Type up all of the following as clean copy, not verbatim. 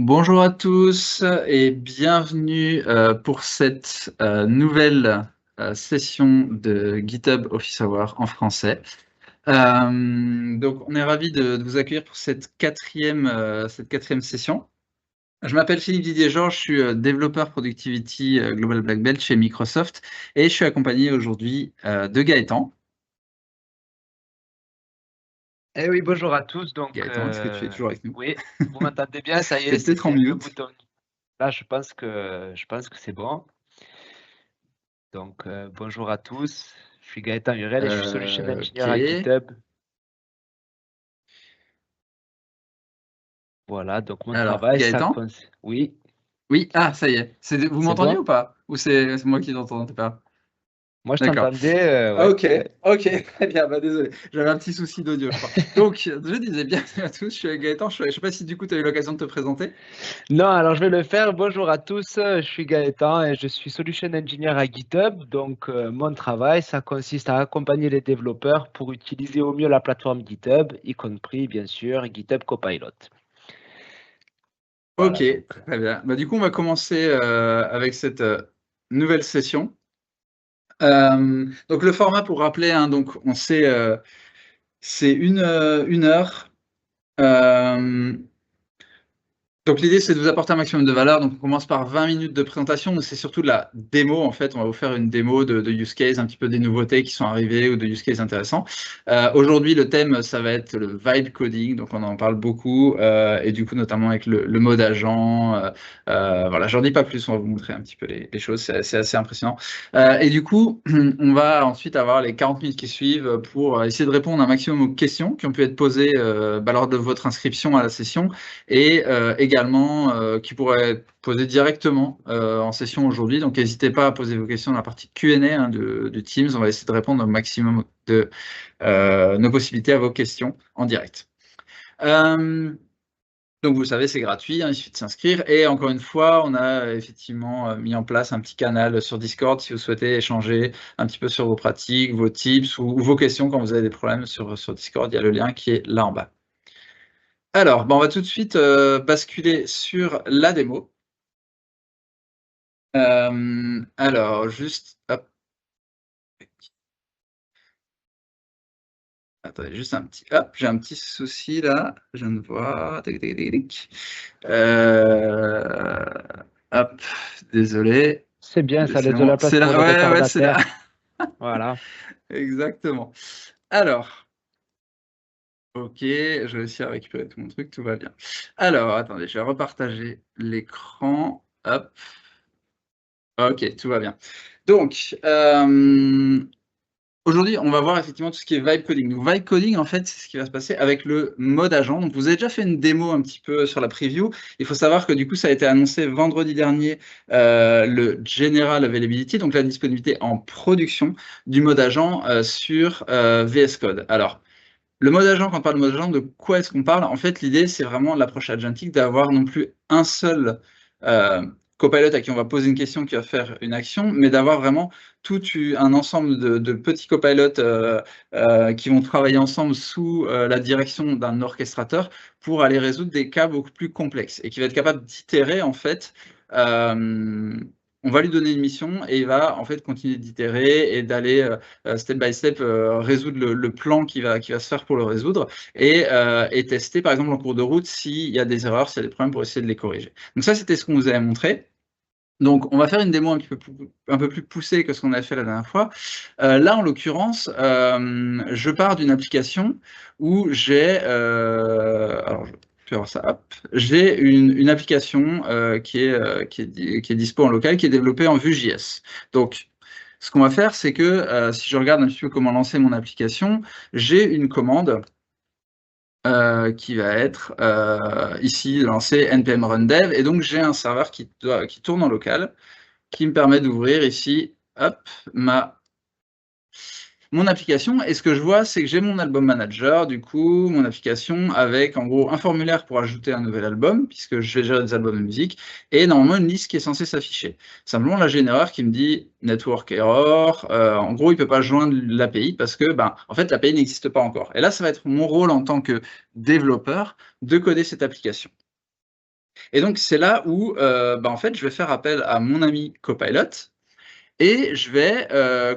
Bonjour à tous et bienvenue pour cette nouvelle session de GitHub Office Hour en français. Donc, on est ravis de vous accueillir pour cette quatrième session. Je m'appelle Philippe Didier-Georges, je suis développeur Productivity Global Black Belt chez Microsoft et je suis accompagné aujourd'hui de Gaëtan. Eh oui, bonjour à tous. Donc, Gaëtan, est-ce que tu es toujours avec nous? oui, vous m'entendez bien? Ça y T'es est, peut-être en il y a que le mute. bouton. Là, je pense que c'est bon. Donc, bonjour à tous. Je suis Gaëtan Hurel et je suis Solution Engineer à Ok. GitHub. Voilà, donc mon Alors, travail, Gaëtan? Oui, Oui, ça y est. Vous c'est m'entendiez bon? ou pas? Ou c'est moi qui n'entendais pas? Moi, je D'accord. t'entendais, ouais. Ok, ok, très bien. Bah, désolé, j'avais un petit souci d'audio, je crois. Donc, je disais bien à tous, je suis avec Gaëtan. Je ne sais pas si du coup tu as eu l'occasion de te présenter. Non, alors je vais le faire. Bonjour à tous, je suis Gaëtan et je suis Solution Engineer à GitHub. Donc, mon travail, ça consiste à accompagner les développeurs pour utiliser au mieux la plateforme GitHub, y compris, bien sûr, GitHub Copilot. Ok, Voilà, donc. très bien. Bah, du coup, on va commencer avec cette nouvelle session. Donc, le format, pour rappeler, hein, donc, c'est une heure. Euh, Donc l'idée, c'est de vous apporter un maximum de valeur. Donc on commence par 20 minutes de présentation, mais c'est surtout de la démo. En fait, on va vous faire une démo de use case, un petit peu des nouveautés qui sont arrivées ou de use case intéressants. Aujourd'hui, le thème, ça va être le vibe coding. Donc on en parle beaucoup et du coup, notamment avec le mode agent. Voilà, j'en dis pas plus. On va vous montrer un petit peu les choses. C'est assez impressionnant. Et du coup, on va ensuite avoir les 40 minutes qui suivent pour essayer de répondre un maximum aux questions qui ont pu être posées lors de votre inscription à la session et également qui pourraient être posées directement en session aujourd'hui. Donc, n'hésitez pas à poser vos questions dans la partie Q&A de Teams. On va essayer de répondre au maximum de nos possibilités à vos questions en direct. Donc, vous le savez, c'est gratuit, hein, il suffit de s'inscrire. Et encore une fois, on a effectivement mis en place un petit canal sur Discord si vous souhaitez échanger un petit peu sur vos pratiques, vos tips ou vos questions quand vous avez des problèmes sur Discord. Il y a le lien qui est là en bas. Alors, on va tout de suite basculer sur la démo. Alors, juste, hop. Attendez, juste un petit, hop, j'ai un petit souci là, je viens de voir. Tac, tac, tac, tac. Hop, désolé. C'est bien, ça C'est laisse de bon, la place c'est pour là, les ouais, c'est là. retardataires. Voilà. Exactement. Alors, ok, je vais essayer de récupérer tout mon truc, tout va bien. Alors, attendez, je vais repartager l'écran. Hop. Ok, tout va bien. Donc, aujourd'hui, on va voir effectivement tout ce qui est vibe coding. Donc, vibe coding, en fait, c'est ce qui va se passer avec le mode agent. Donc, vous avez déjà fait une démo un petit peu sur la preview. Il faut savoir que du coup, ça a été annoncé vendredi dernier, le General Availability, donc la disponibilité en production du mode agent sur VS Code. Alors, le mode agent, quand on parle de mode agent, de quoi est-ce qu'on parle? En fait, l'idée, c'est vraiment l'approche agentique d'avoir non plus un seul copilot à qui on va poser une question qui va faire une action, mais d'avoir vraiment un ensemble de petits copilotes qui vont travailler ensemble sous la direction d'un orchestrateur pour aller résoudre des cas beaucoup plus complexes et qui va être capable d'itérer en fait. On va lui donner une mission et il va en fait continuer d'itérer et d'aller step by step résoudre le plan qui va se faire pour le résoudre et tester par exemple en cours de route s'il y a des erreurs, s'il y a des problèmes pour essayer de les corriger. Donc ça, c'était ce qu'on vous avait montré. Donc, on va faire une démo un peu plus poussée que ce qu'on a fait la dernière fois. Là, en l'occurrence, je pars d'une application où j'ai... alors, je vais voir ça. Hop. J'ai une application qui est dispo en local, qui est développée en Vue.js. Donc, ce qu'on va faire, c'est que si je regarde un petit peu comment lancer mon application, j'ai une commande qui va être ici lancée npm run dev. Et donc, j'ai un serveur qui tourne en local qui me permet d'ouvrir ici, hop, mon application. Et ce que je vois, c'est que j'ai mon album manager, du coup, mon application avec en gros un formulaire pour ajouter un nouvel album, puisque je vais gérer des albums de musique, et normalement une liste qui est censée s'afficher. Simplement, là, j'ai une erreur qui me dit network error. En gros, il ne peut pas joindre l'API parce que, en fait, l'API n'existe pas encore. Et là, ça va être mon rôle en tant que développeur de coder cette application. Et donc, c'est là où, en fait, je vais faire appel à mon ami Copilot et je vais,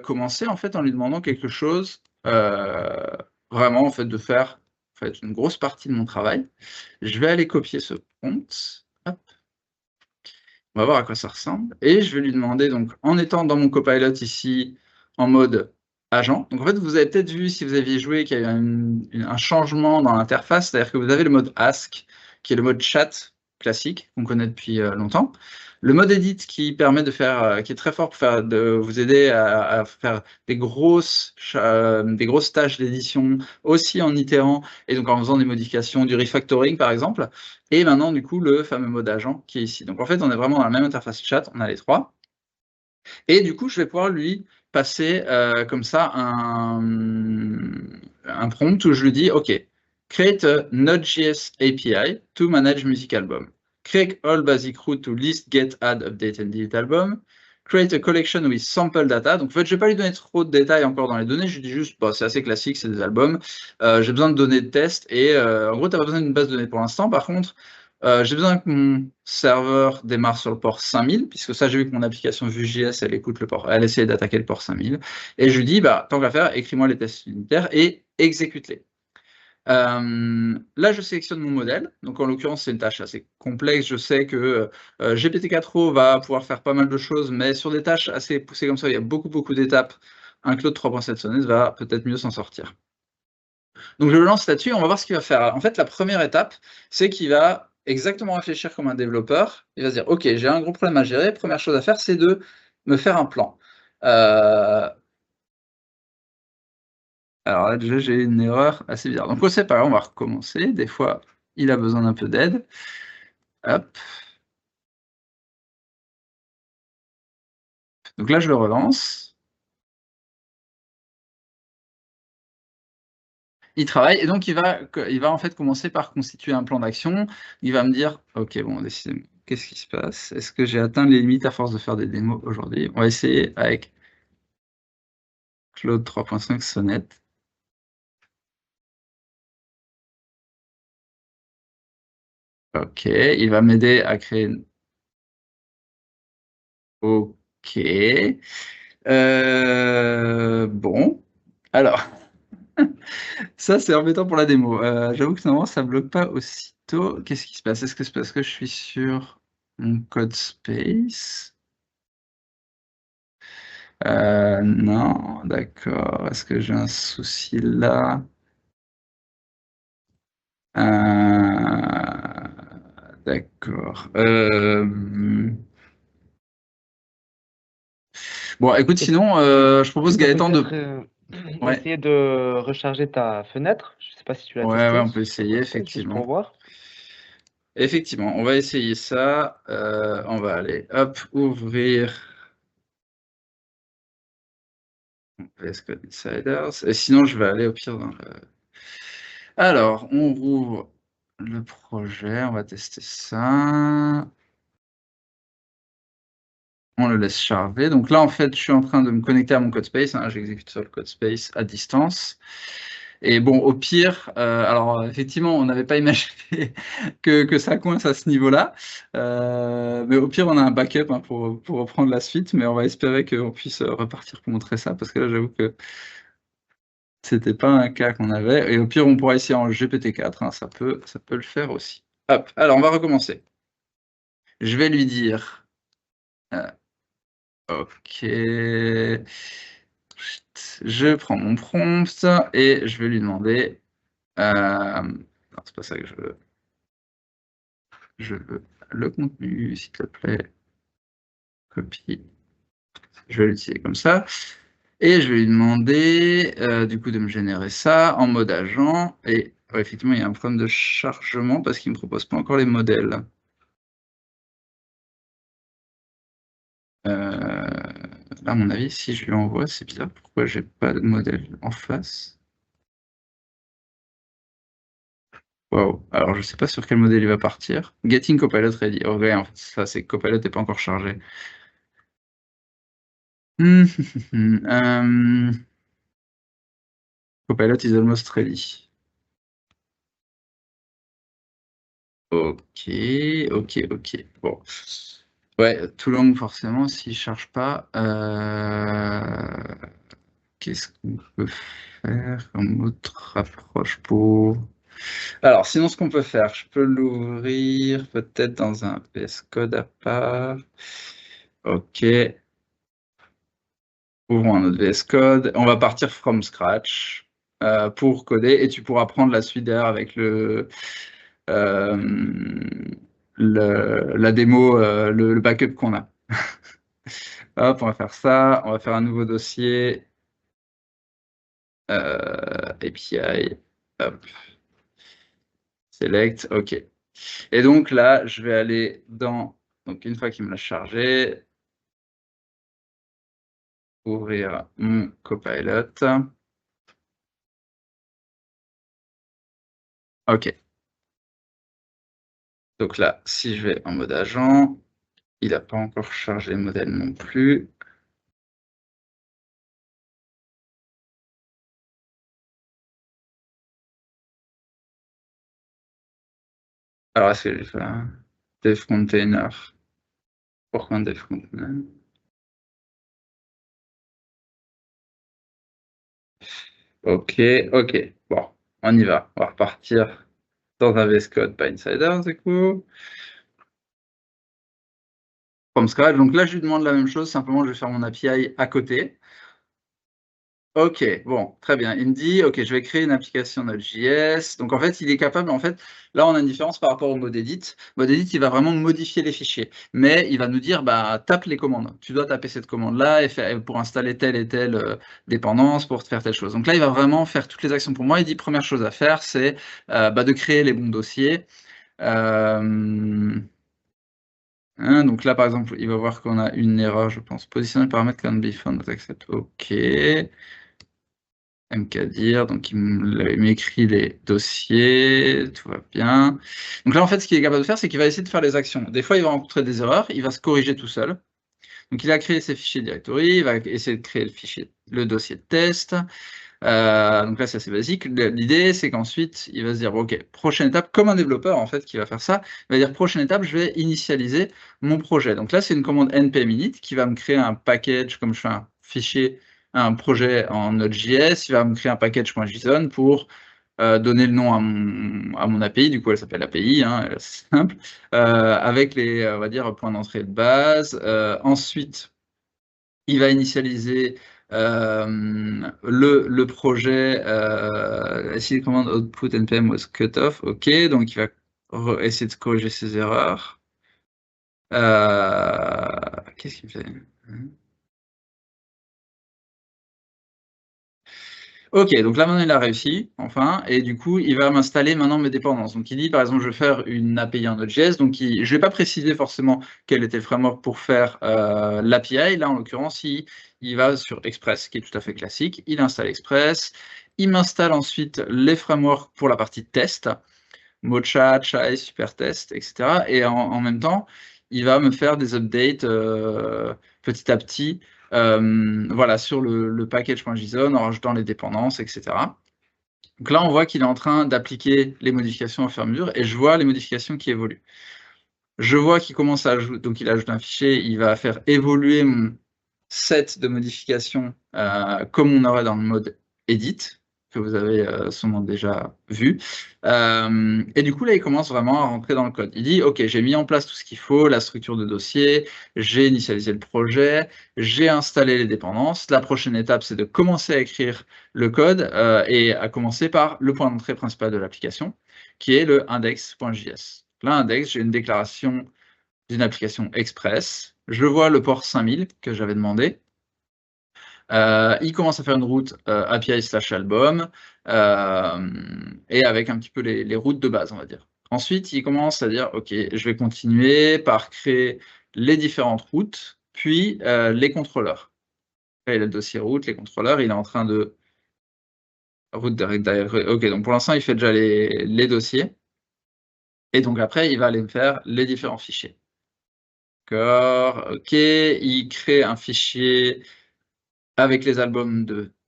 commencer, en fait, en lui demandant quelque chose, vraiment, en fait, de faire, en fait, une grosse partie de mon travail. Je vais aller copier ce prompt, hop, on va voir à quoi ça ressemble et je vais lui demander donc en étant dans mon Copilot ici, en mode agent. Donc en fait, vous avez peut-être vu si vous aviez joué qu'il y a eu un changement dans l'interface, c'est-à-dire que vous avez le mode Ask, qui est le mode chat classique qu'on connaît depuis, longtemps. Le mode Edit qui permet de faire, qui est très fort pour faire de vous aider à faire des grosses tâches d'édition, aussi en itérant et donc en faisant des modifications, du refactoring par exemple. Et maintenant, du coup, le fameux mode agent qui est ici. Donc en fait, on est vraiment dans la même interface chat, on a les 3. Et du coup, je vais pouvoir lui passer, comme ça un prompt où je lui dis: «OK, create a Node.js API to manage music album. Create all basic route to list, get, add, update and delete album. Create a collection with sample data». Donc en fait, je vais pas lui donner trop de détails encore dans les données, je lui dis juste, bah, c'est assez classique, c'est des albums. J'ai besoin de données de test et en gros, tu as pas besoin d'une base de données pour l'instant. Par contre, j'ai besoin que mon serveur démarre sur le port 5000, puisque ça, j'ai vu que mon application Vue.js, elle écoute le port, elle essaie d'attaquer le port 5000. Et je lui dis, bah, tant qu'à faire, écris-moi les tests unitaires et exécute-les. Là, je sélectionne mon modèle. Donc, en l'occurrence, c'est une tâche assez complexe. Je sais que GPT-4o va pouvoir faire pas mal de choses, mais sur des tâches assez poussées comme ça, il y a beaucoup d'étapes. Un Claude 3.7 Sonnet va peut-être mieux s'en sortir. Donc je le lance là-dessus, on va voir ce qu'il va faire. En fait, la première étape, c'est qu'il va exactement réfléchir comme un développeur. Il va se dire: «OK, j'ai un gros problème à gérer. Première chose à faire, c'est de me faire un plan». Heu, alors là, déjà, j'ai une erreur assez bizarre. Donc, c'est pas grave, on va recommencer. Des fois, il a besoin d'un peu d'aide. Hop, donc là, je le relance. Il travaille et donc il va en fait commencer par constituer un plan d'action. Il va me dire: «OK, bon, décidément, qu'est-ce qui se passe? Est-ce que j'ai atteint les limites à force de faire des démos aujourd'hui?» On va essayer avec Claude 3.5 Sonnet. OK, il va m'aider à créer une OK. Bon, alors ça, c'est embêtant pour la démo. J'avoue que normalement ça bloque pas aussitôt. Qu'est-ce qui se passe? Est-ce que c'est parce que je suis sur mon code space? Non, d'accord. Est-ce que j'ai un souci là? D'accord. Bon, écoute, Est-ce sinon, je propose tu peux Gaëtan peut-être de ouais. essayer de recharger ta fenêtre? Je ne sais pas si tu l'as Ouais, testé on peut sur ton essayer code space, juste effectivement. pour voir. Effectivement, on va essayer ça, on va aller, hop, ouvrir VS Code Insiders et sinon je vais aller au pire dans le alors on rouvre le projet, on va tester ça. On le laisse charger. Donc là, en fait, je suis en train de me connecter à mon codespace, hein, j'exécute sur le codespace à distance. Et bon, au pire, alors effectivement, on n'avait pas imaginé que ça coince à ce niveau-là. Mais au pire, on a un backup hein, pour reprendre la suite, mais on va espérer qu'on puisse repartir pour montrer ça, parce que là, j'avoue que c'était pas un cas qu'on avait. Et au pire, on pourra essayer en GPT-4, hein, ça peut le faire aussi. Hop, alors on va recommencer. Je vais lui dire, euh, OK. Je prends mon prompt et je vais lui demander, non, c'est pas ça que je veux. Je veux le contenu, s'il te plaît, copie. Je vais l'utiliser comme ça et je vais lui demander, du coup, de me générer ça en mode agent et ouais, effectivement, il y a un problème de chargement parce qu'il me propose pas encore les modèles. Là, à mon avis, si je lui envoie, c'est bizarre, pourquoi j'ai pas de modèle en face? Waouh! Alors je sais pas sur quel modèle il va partir. Getting Copilot ready. Oh ouais, en fait, ça c'est que Copilot n'est pas encore chargé. Copilot is almost ready. Ok, ok. Bon. Ouais, Toulon, forcément, s'il ne charge pas. Qu'est-ce qu'on peut faire comme autre approche pour. Alors, sinon, ce qu'on peut faire, je peux l'ouvrir peut-être dans un VS Code à part. Ok. Ouvrons un autre VS Code. On va partir from scratch pour coder et tu pourras prendre la suite derrière avec euh, la démo, le backup qu'on a. Hop, on va faire ça. On va faire un nouveau dossier. API. Hop. Select. OK. Et donc là, je vais aller dans. Donc, une fois qu'il me l'a chargé, ouvrir mon copilot. OK. Donc là, si je vais en mode agent, il n'a pas encore chargé le modèle non plus. Alors, est-ce que je fais un dev container? Pourquoi un dev container? OK, OK. Bon, on y va. On va repartir dans un VS Code, pas Insider, du coup. From scratch. Donc là, je lui demande la même chose. Simplement, je vais faire mon API à côté. Ok, bon, très bien. Il me dit, ok, je vais créer une application Node.js. Donc en fait, il est capable, en fait, là on a une différence par rapport au mode edit. Mode edit, il va vraiment modifier les fichiers, mais il va nous dire, bah, tape les commandes. Tu dois taper cette commande-là et pour installer telle et telle dépendance, pour faire telle chose. Donc là, il va vraiment faire toutes les actions pour moi. Il dit, première chose à faire, c'est bah, de créer les bons dossiers. Donc là, par exemple, il va voir qu'on a une erreur, je pense. Positionner le paramètre can be found not accept. Ok. MKDIR, donc il m'écrit les dossiers, tout va bien. Donc là, en fait, ce qu'il est capable de faire, c'est qu'il va essayer de faire les actions. Des fois, il va rencontrer des erreurs, il va se corriger tout seul. Donc il a créé ses fichiers directory, il va essayer de créer le dossier de test. Donc là, c'est assez basique. L'idée, c'est qu'ensuite, il va se dire, OK, prochaine étape, comme un développeur, en fait, qui va faire ça, il va dire, prochaine étape, je vais initialiser mon projet. Donc là, c'est une commande npm init qui va me créer un package, comme je fais un fichier, un projet en Node.js, il va me créer un package.json pour donner le nom à mon API, du coup elle s'appelle API, hein, c'est simple, avec les, on va dire, points d'entrée de base. Ensuite, il va initialiser le projet, si command output npm was cut off, ok, donc il va essayer de corriger ses erreurs. Qu'est-ce qu'il fait? Ok, donc là maintenant il a réussi, enfin, et du coup il va m'installer maintenant mes dépendances. Donc il dit par exemple je vais faire une API en Node.js, donc je ne vais pas préciser forcément quel était le framework pour faire l'API. Là en l'occurrence il va sur Express, qui est tout à fait classique. Il installe Express, il m'installe ensuite les frameworks pour la partie test, Mocha, Chai, Supertest, etc. Et en même temps il va me faire des updates petit à petit voilà, sur le package.json en rajoutant les dépendances, etc. Donc là, on voit qu'il est en train d'appliquer les modifications au fur et à mesure et je vois les modifications qui évoluent. Je vois qu'il commence à ajouter, donc il ajoute un fichier, il va faire évoluer mon set de modifications comme on aurait dans le mode edit, que vous avez sûrement déjà vu. Et du coup, là, il commence vraiment à rentrer dans le code. Il dit, OK, j'ai mis en place tout ce qu'il faut, la structure de dossier, j'ai initialisé le projet, j'ai installé les dépendances. La prochaine étape, c'est de commencer à écrire le code et à commencer par le point d'entrée principal de l'application, qui est le index.js. Là, index, j'ai une déclaration d'une application express. Je vois le port 5000 que j'avais demandé. Il commence à faire une route API/album et avec un petit peu les routes de base, on va dire. Ensuite, il commence à dire, OK, je vais continuer par créer les différentes routes, puis les contrôleurs. Là, il a le dossier route, les contrôleurs, il est en train de route direct. OK, donc pour l'instant, il fait déjà les dossiers. Et donc après, il va aller me faire les différents fichiers. D'accord, OK, il crée un fichier avec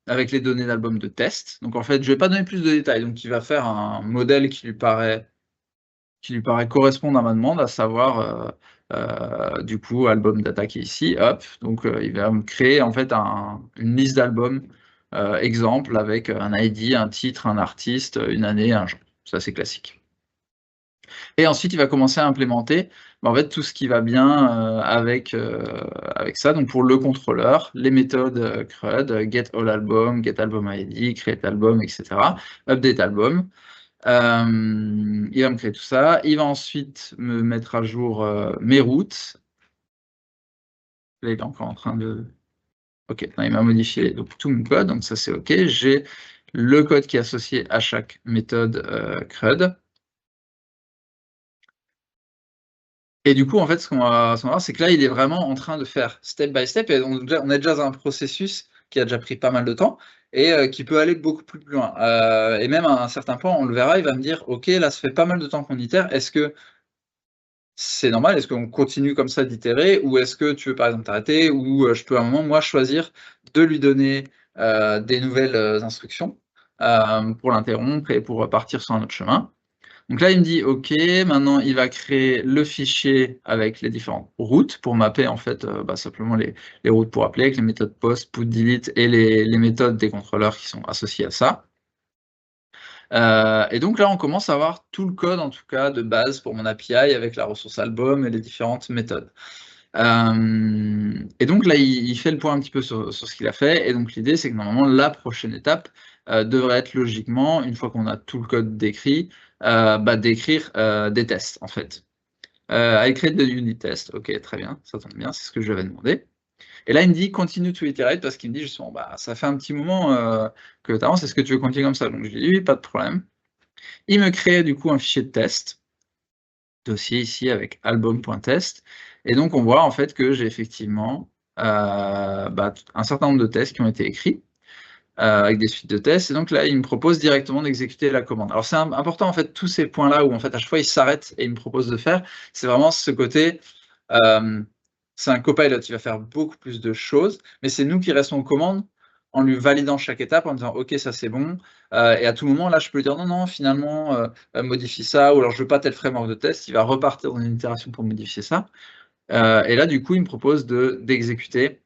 avec les données d'albums de test. Donc en fait, je ne vais pas donner plus de détails. Donc il va faire un modèle qui lui paraît qui lui paraît correspondre à ma demande, à savoir du coup album data qui est ici, hop, donc il va me créer en fait une liste d'albums exemple avec un ID, un titre, un artiste, une année, un genre. Ça c'est classique. Et ensuite il va commencer à implémenter en fait tout ce qui va bien avec ça. Donc pour le contrôleur, les méthodes CRUD, get all album, get album ID, create album, etc. Update album. Il va me créer tout ça. Il va ensuite me mettre à jour mes routes. Là, il est encore en train de... Ok, non, il m'a modifié donc, tout mon code, donc ça c'est ok. J'ai le code qui est associé à chaque méthode CRUD. Et du coup, en fait, ce qu'on va voir, c'est que là, il est vraiment en train de faire step by step. Et on est déjà dans un processus qui a déjà pris pas mal de temps et qui peut aller beaucoup plus loin. Et même à un certain point, on le verra, il va me dire, ok, là, ça fait pas mal de temps qu'on itère. Est-ce que c'est normal? Est-ce qu'on continue comme ça d'itérer? Ou est-ce que tu veux, par exemple, t'arrêter? Ou je peux à un moment, moi, choisir de lui donner des nouvelles instructions pour l'interrompre et pour partir sur un autre chemin. Donc là, il me dit OK, maintenant il va créer le fichier avec les différentes routes pour mapper en fait simplement les routes pour appeler avec les méthodes post, put, delete et les méthodes des contrôleurs qui sont associées à ça. Et donc là, on commence à avoir tout le code en tout cas de base pour mon API avec la ressource album et les différentes méthodes. Et donc là, il fait le point un petit peu sur ce qu'il a fait. Et donc l'idée, c'est que normalement, la prochaine étape devrait être logiquement, une fois qu'on a tout le code décrit, d'écrire des tests, en fait. I create the unit test. Ok, très bien, ça tombe bien, c'est ce que je lui avais demandé. Et là, il me dit continue to iterate parce qu'il me dit justement, ça fait un petit moment que tu avances, est-ce que tu veux continuer comme ça? Donc je lui dis oui, pas de problème. Il me crée du coup un fichier de test, dossier ici avec album.test. Et donc, on voit en fait que j'ai effectivement un certain nombre de tests qui ont été écrits avec des suites de tests. Et donc là, il me propose directement d'exécuter la commande. Alors, c'est important en fait, tous ces points-là où en fait, à chaque fois, il s'arrête et il me propose de faire. C'est vraiment ce côté. C'est un copilot, il va faire beaucoup plus de choses, mais c'est nous qui restons aux commandes en lui validant chaque étape, en disant ok, ça c'est bon, et à tout moment là je peux lui dire non, non, finalement modifie ça, ou alors je veux pas tel framework de test, il va repartir dans une itération pour modifier ça, et là du coup il me propose d'exécuter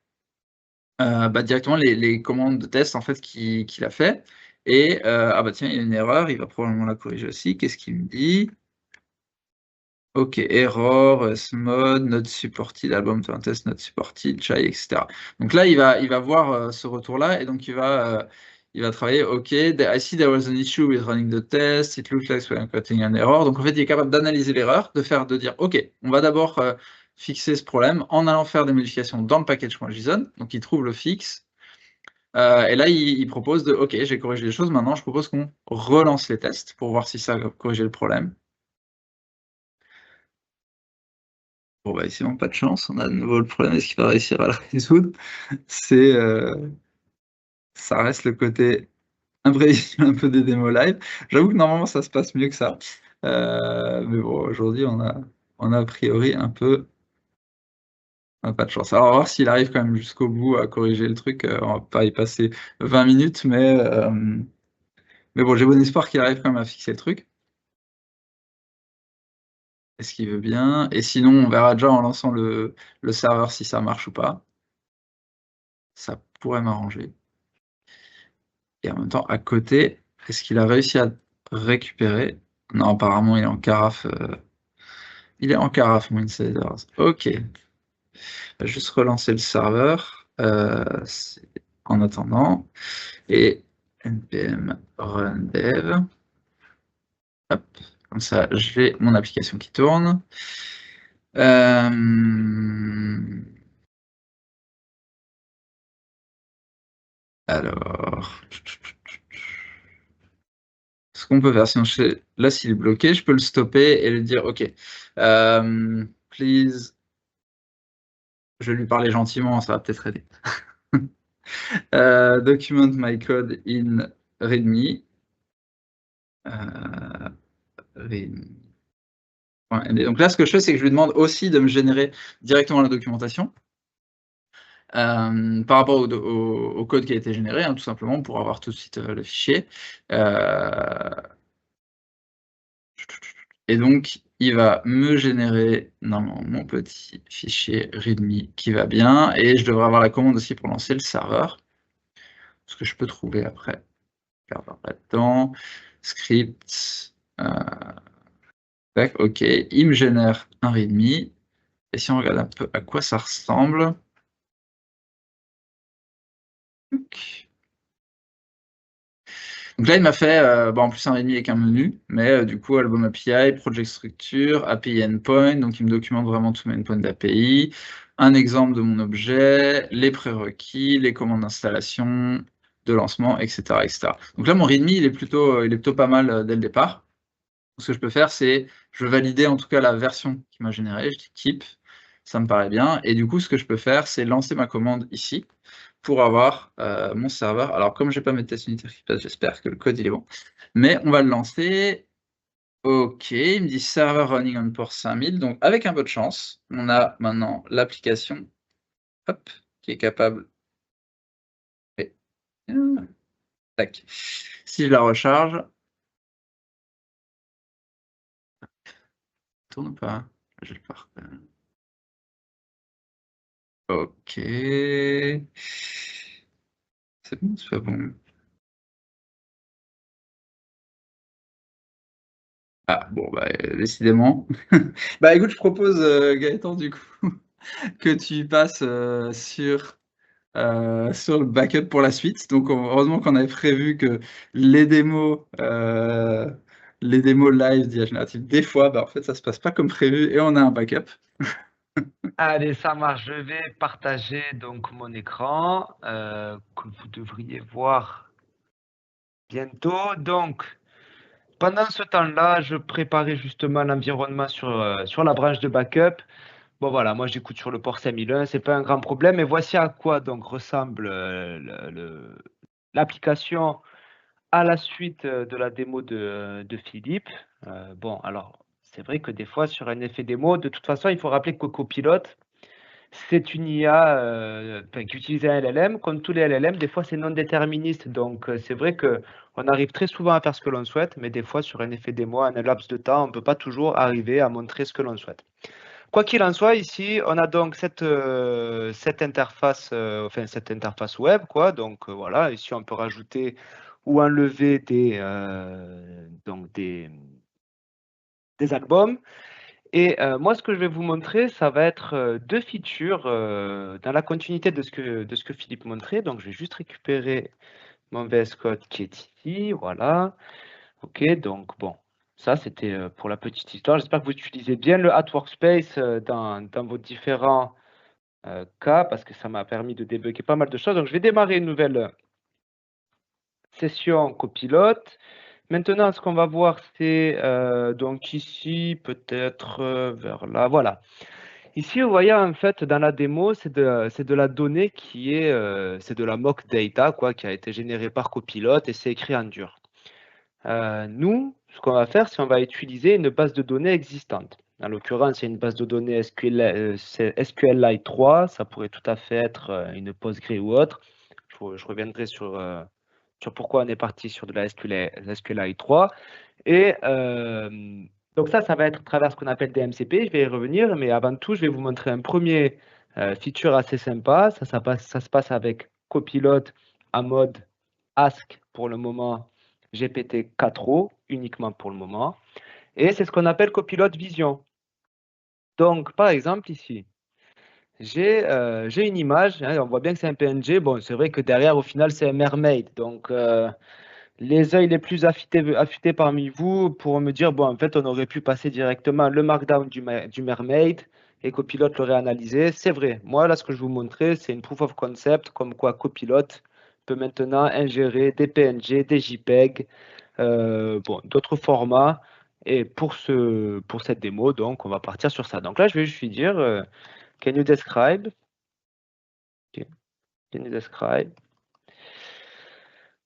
directement les commandes de test en fait qu'il a fait, et ah bah tiens, il y a une erreur, il va probablement la corriger aussi, qu'est-ce qu'il me dit? Ok, error, smod, not supported, album to test, not supported, chai, etc. Donc là, il va voir ce retour-là et donc il va travailler. Ok, I see there was an issue with running the test. It looks like we're getting an error. Donc en fait, il est capable d'analyser l'erreur, de dire ok, on va d'abord fixer ce problème en allant faire des modifications dans le package.json. Donc il trouve le fixe. Et là, il propose ok, j'ai corrigé les choses. Maintenant, je propose qu'on relance les tests pour voir si ça a corrigé le problème. Bon, bah, ici, pas de chance, on a de nouveau le problème, est-ce qu'il va réussir à le résoudre? C'est, ça reste le côté imprévisible un peu des démos live. J'avoue que normalement, ça se passe mieux que ça. Mais bon, aujourd'hui, on a a priori un peu pas de chance. Alors, on va voir s'il arrive quand même jusqu'au bout à corriger le truc. On va pas y passer 20 minutes, mais bon, j'ai bon espoir qu'il arrive quand même à fixer le truc. Est-ce qu'il veut bien? Et sinon, on verra déjà en lançant le serveur si ça marche ou pas. Ça pourrait m'arranger. Et en même temps, à côté, est-ce qu'il a réussi à récupérer? Non, apparemment, il est en carafe. Il est en carafe, mon Insiders. Ok. Je vais juste relancer le serveur en attendant. Et npm run dev. Hop. Comme ça, j'ai mon application qui tourne. Alors. Ce qu'on peut faire, sinon là, s'il est bloqué, je peux le stopper et lui dire ok, please. Je vais lui parler gentiment, ça va peut-être aider. Document my code in readme. Donc là, ce que je fais, c'est que je lui demande aussi de me générer directement la documentation par rapport au code qui a été généré, tout simplement, pour avoir tout de suite le fichier. Et donc, il va me générer normalement mon petit fichier README qui va bien. Et je devrais avoir la commande aussi pour lancer le serveur. Ce que je peux trouver après. Là-dedans. Script. OK. Il me génère un README. Et si on regarde un peu à quoi ça ressemble. Donc là, il m'a fait en plus un README avec un menu, mais du coup, Album API, Project Structure, API Endpoint, donc il me documente vraiment tous mes endpoints d'API, un exemple de mon objet, les prérequis, les commandes d'installation, de lancement, etc., etc. Donc là, mon README, il est plutôt pas mal dès le départ. Ce que je peux faire, c'est, je veux valider en tout cas la version qu'il m'a générée, je dis keep, ça me paraît bien, et du coup, ce que je peux faire, c'est lancer ma commande ici, pour avoir mon serveur. Alors, comme je n'ai pas mes tests unitaires qui passent, j'espère que le code il est bon. Mais on va le lancer. OK, il me dit server running on port 5000. Donc, avec un peu de chance, on a maintenant l'application qui est capable. Et... Tac. Si je la recharge. Tourne ou pas? Je le pars. OK. C'est bon, c'est pas bon. Ah, bon, bah, décidément. Bah, écoute, je propose, Gaëtan, du coup, que tu passes sur le backup pour la suite. Donc, heureusement qu'on avait prévu que les démos, les démos live d'IA générative, des fois, bah, en fait, ça se passe pas comme prévu et on a un backup. Allez, ça marche. Je vais partager donc mon écran que vous devriez voir bientôt. Donc, pendant ce temps-là, je préparais justement l'environnement sur la branche de backup. Bon, voilà, moi j'écoute sur le port 5001, c'est pas un grand problème. Et voici à quoi donc ressemble l'application à la suite de la démo de Philippe. Bon, alors, c'est vrai que des fois, sur un effet démo, de toute façon, il faut rappeler que Copilot, c'est une IA qui utilise un LLM. Comme tous les LLM, des fois, c'est non déterministe. Donc, c'est vrai qu'on arrive très souvent à faire ce que l'on souhaite, mais des fois, sur un effet démo, en un laps de temps, on ne peut pas toujours arriver à montrer ce que l'on souhaite. Quoi qu'il en soit, ici, on a donc cette interface, cette interface web, quoi. Donc, voilà, ici, on peut rajouter ou enlever des albums. Et moi, ce que je vais vous montrer, ça va être deux features dans la continuité de ce que Philippe montrait. Donc, je vais juste récupérer mon VS Code qui est ici. Voilà. OK, donc bon, ça, c'était pour la petite histoire. J'espère que vous utilisez bien le @workspace dans vos différents cas parce que ça m'a permis de débugger pas mal de choses. Donc, je vais démarrer une nouvelle session copilote. Maintenant, ce qu'on va voir, c'est donc ici, peut-être vers là, voilà. Ici, vous voyez, en fait, dans la démo, c'est de la donnée qui est, c'est de la mock data, quoi, qui a été générée par Copilot et c'est écrit en dur. Nous, ce qu'on va faire, c'est on va utiliser une base de données existante. En l'occurrence, c'est une base de données SQLite 3, ça pourrait tout à fait être une Postgre ou autre. Je reviendrai sur pourquoi on est parti sur de la SQLite 3. Et donc ça va être à travers ce qu'on appelle des MCP, je vais y revenir, mais avant tout, je vais vous montrer un premier feature assez sympa. Ça se passe avec Copilot en mode Ask pour le moment, GPT 4o uniquement pour le moment. Et c'est ce qu'on appelle Copilot Vision. Donc, par exemple, ici, j'ai une image, hein, on voit bien que c'est un PNG. Bon, c'est vrai que derrière, au final, c'est un mermaid. Donc, les œils les plus affûtés parmi vous pourront me dire, bon, en fait, on aurait pu passer directement le markdown du mermaid et Copilot l'aurait analysé. C'est vrai. Moi, là, ce que je vous montrer, c'est une proof of concept, comme quoi Copilot peut maintenant ingérer des PNG, des JPEG, bon, d'autres formats. Et pour cette démo, donc, on va partir sur ça. Donc là, je vais juste lui dire, can you describe? Okay. Can you describe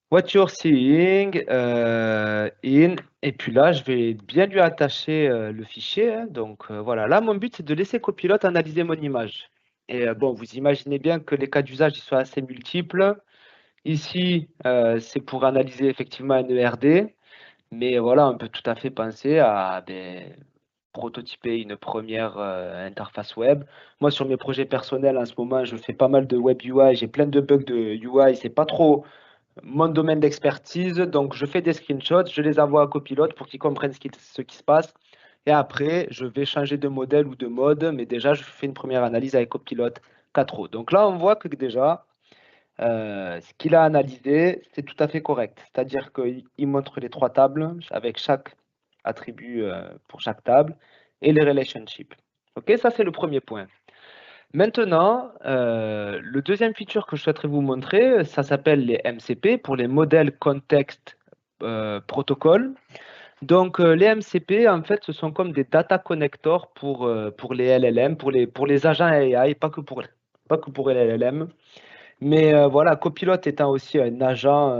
what you're seeing in, et puis là, je vais bien lui attacher le fichier. Hein. Donc voilà, là, mon but, c'est de laisser Copilot analyser mon image. Et bon, vous imaginez bien que les cas d'usage sont assez multiples. Ici, c'est pour analyser effectivement un ERD. Mais voilà, on peut tout à fait penser à prototyper une première interface web. Moi, sur mes projets personnels, en ce moment, je fais pas mal de web UI, j'ai plein de bugs de UI, c'est pas trop mon domaine d'expertise, donc je fais des screenshots, je les envoie à Copilote pour qu'ils comprennent ce qui se passe. Et après, je vais changer de modèle ou de mode, mais déjà, je fais une première analyse avec Copilote 4.0. Donc là, on voit que déjà, ce qu'il a analysé, c'est tout à fait correct. C'est-à-dire qu'il montre les 3 tables avec chaque attribut pour chaque table et les relationships. OK, ça c'est le premier point. Maintenant, le deuxième feature que je souhaiterais vous montrer, ça s'appelle les MCP pour les modèles Context Protocol. Donc, les MCP, en fait, ce sont comme des data connectors pour les LLM, pour les agents AI, pas que pour les LLM. Mais voilà, Copilot étant aussi un agent